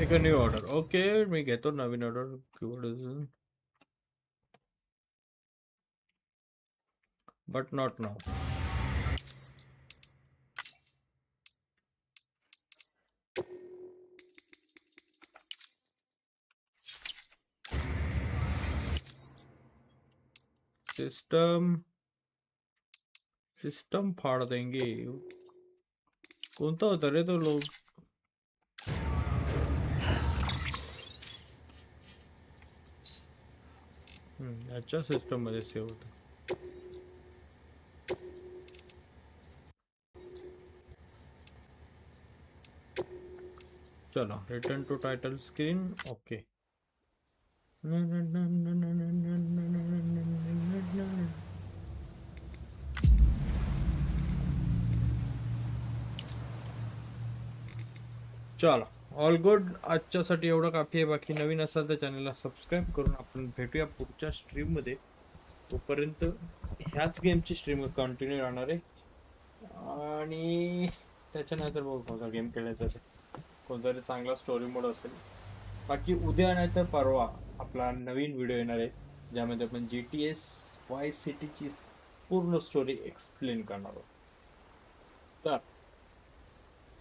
एक न्यू ऑर्डर. ओके मी घेतो नवीन order. But not now. System फाड़ देंगे. कोणता होता रे तो लोग. याच्या सिस्टम मध्ये सेव्ह होतं. चलो return to title screen. Okay. चलो ऑल गुड. आजच्यासाठी एवढं काफी आहे. बाकी नवीन असाल तर चॅनलला सबस्क्राईब करून आपण भेटूया पुढच्या स्ट्रीम मध्ये. तोपर्यंत ह्याच गेमची स्ट्रीम कंटिन्यू राहणार आहे आणि त्याच्यानंतर बघू कोणता गेम खेळायचा आहे. कोणतरी चांगला स्टोरी मोड असेल. बाकी उद्या नाही तर परवा आपला नवीन व्हिडिओ येणार आहे ज्यामध्ये आपण GTA वाईस सिटीची पूर्ण स्टोरी एक्सप्लेन करणार आहोत. तर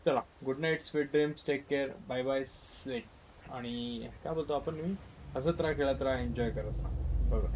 चला good night, sweet dreams, take care, bye bye, sweet. आणि काय बोलतो आपण, मी हसत राहा, खेळत राहा, एन्जॉय करत राहा. बघा.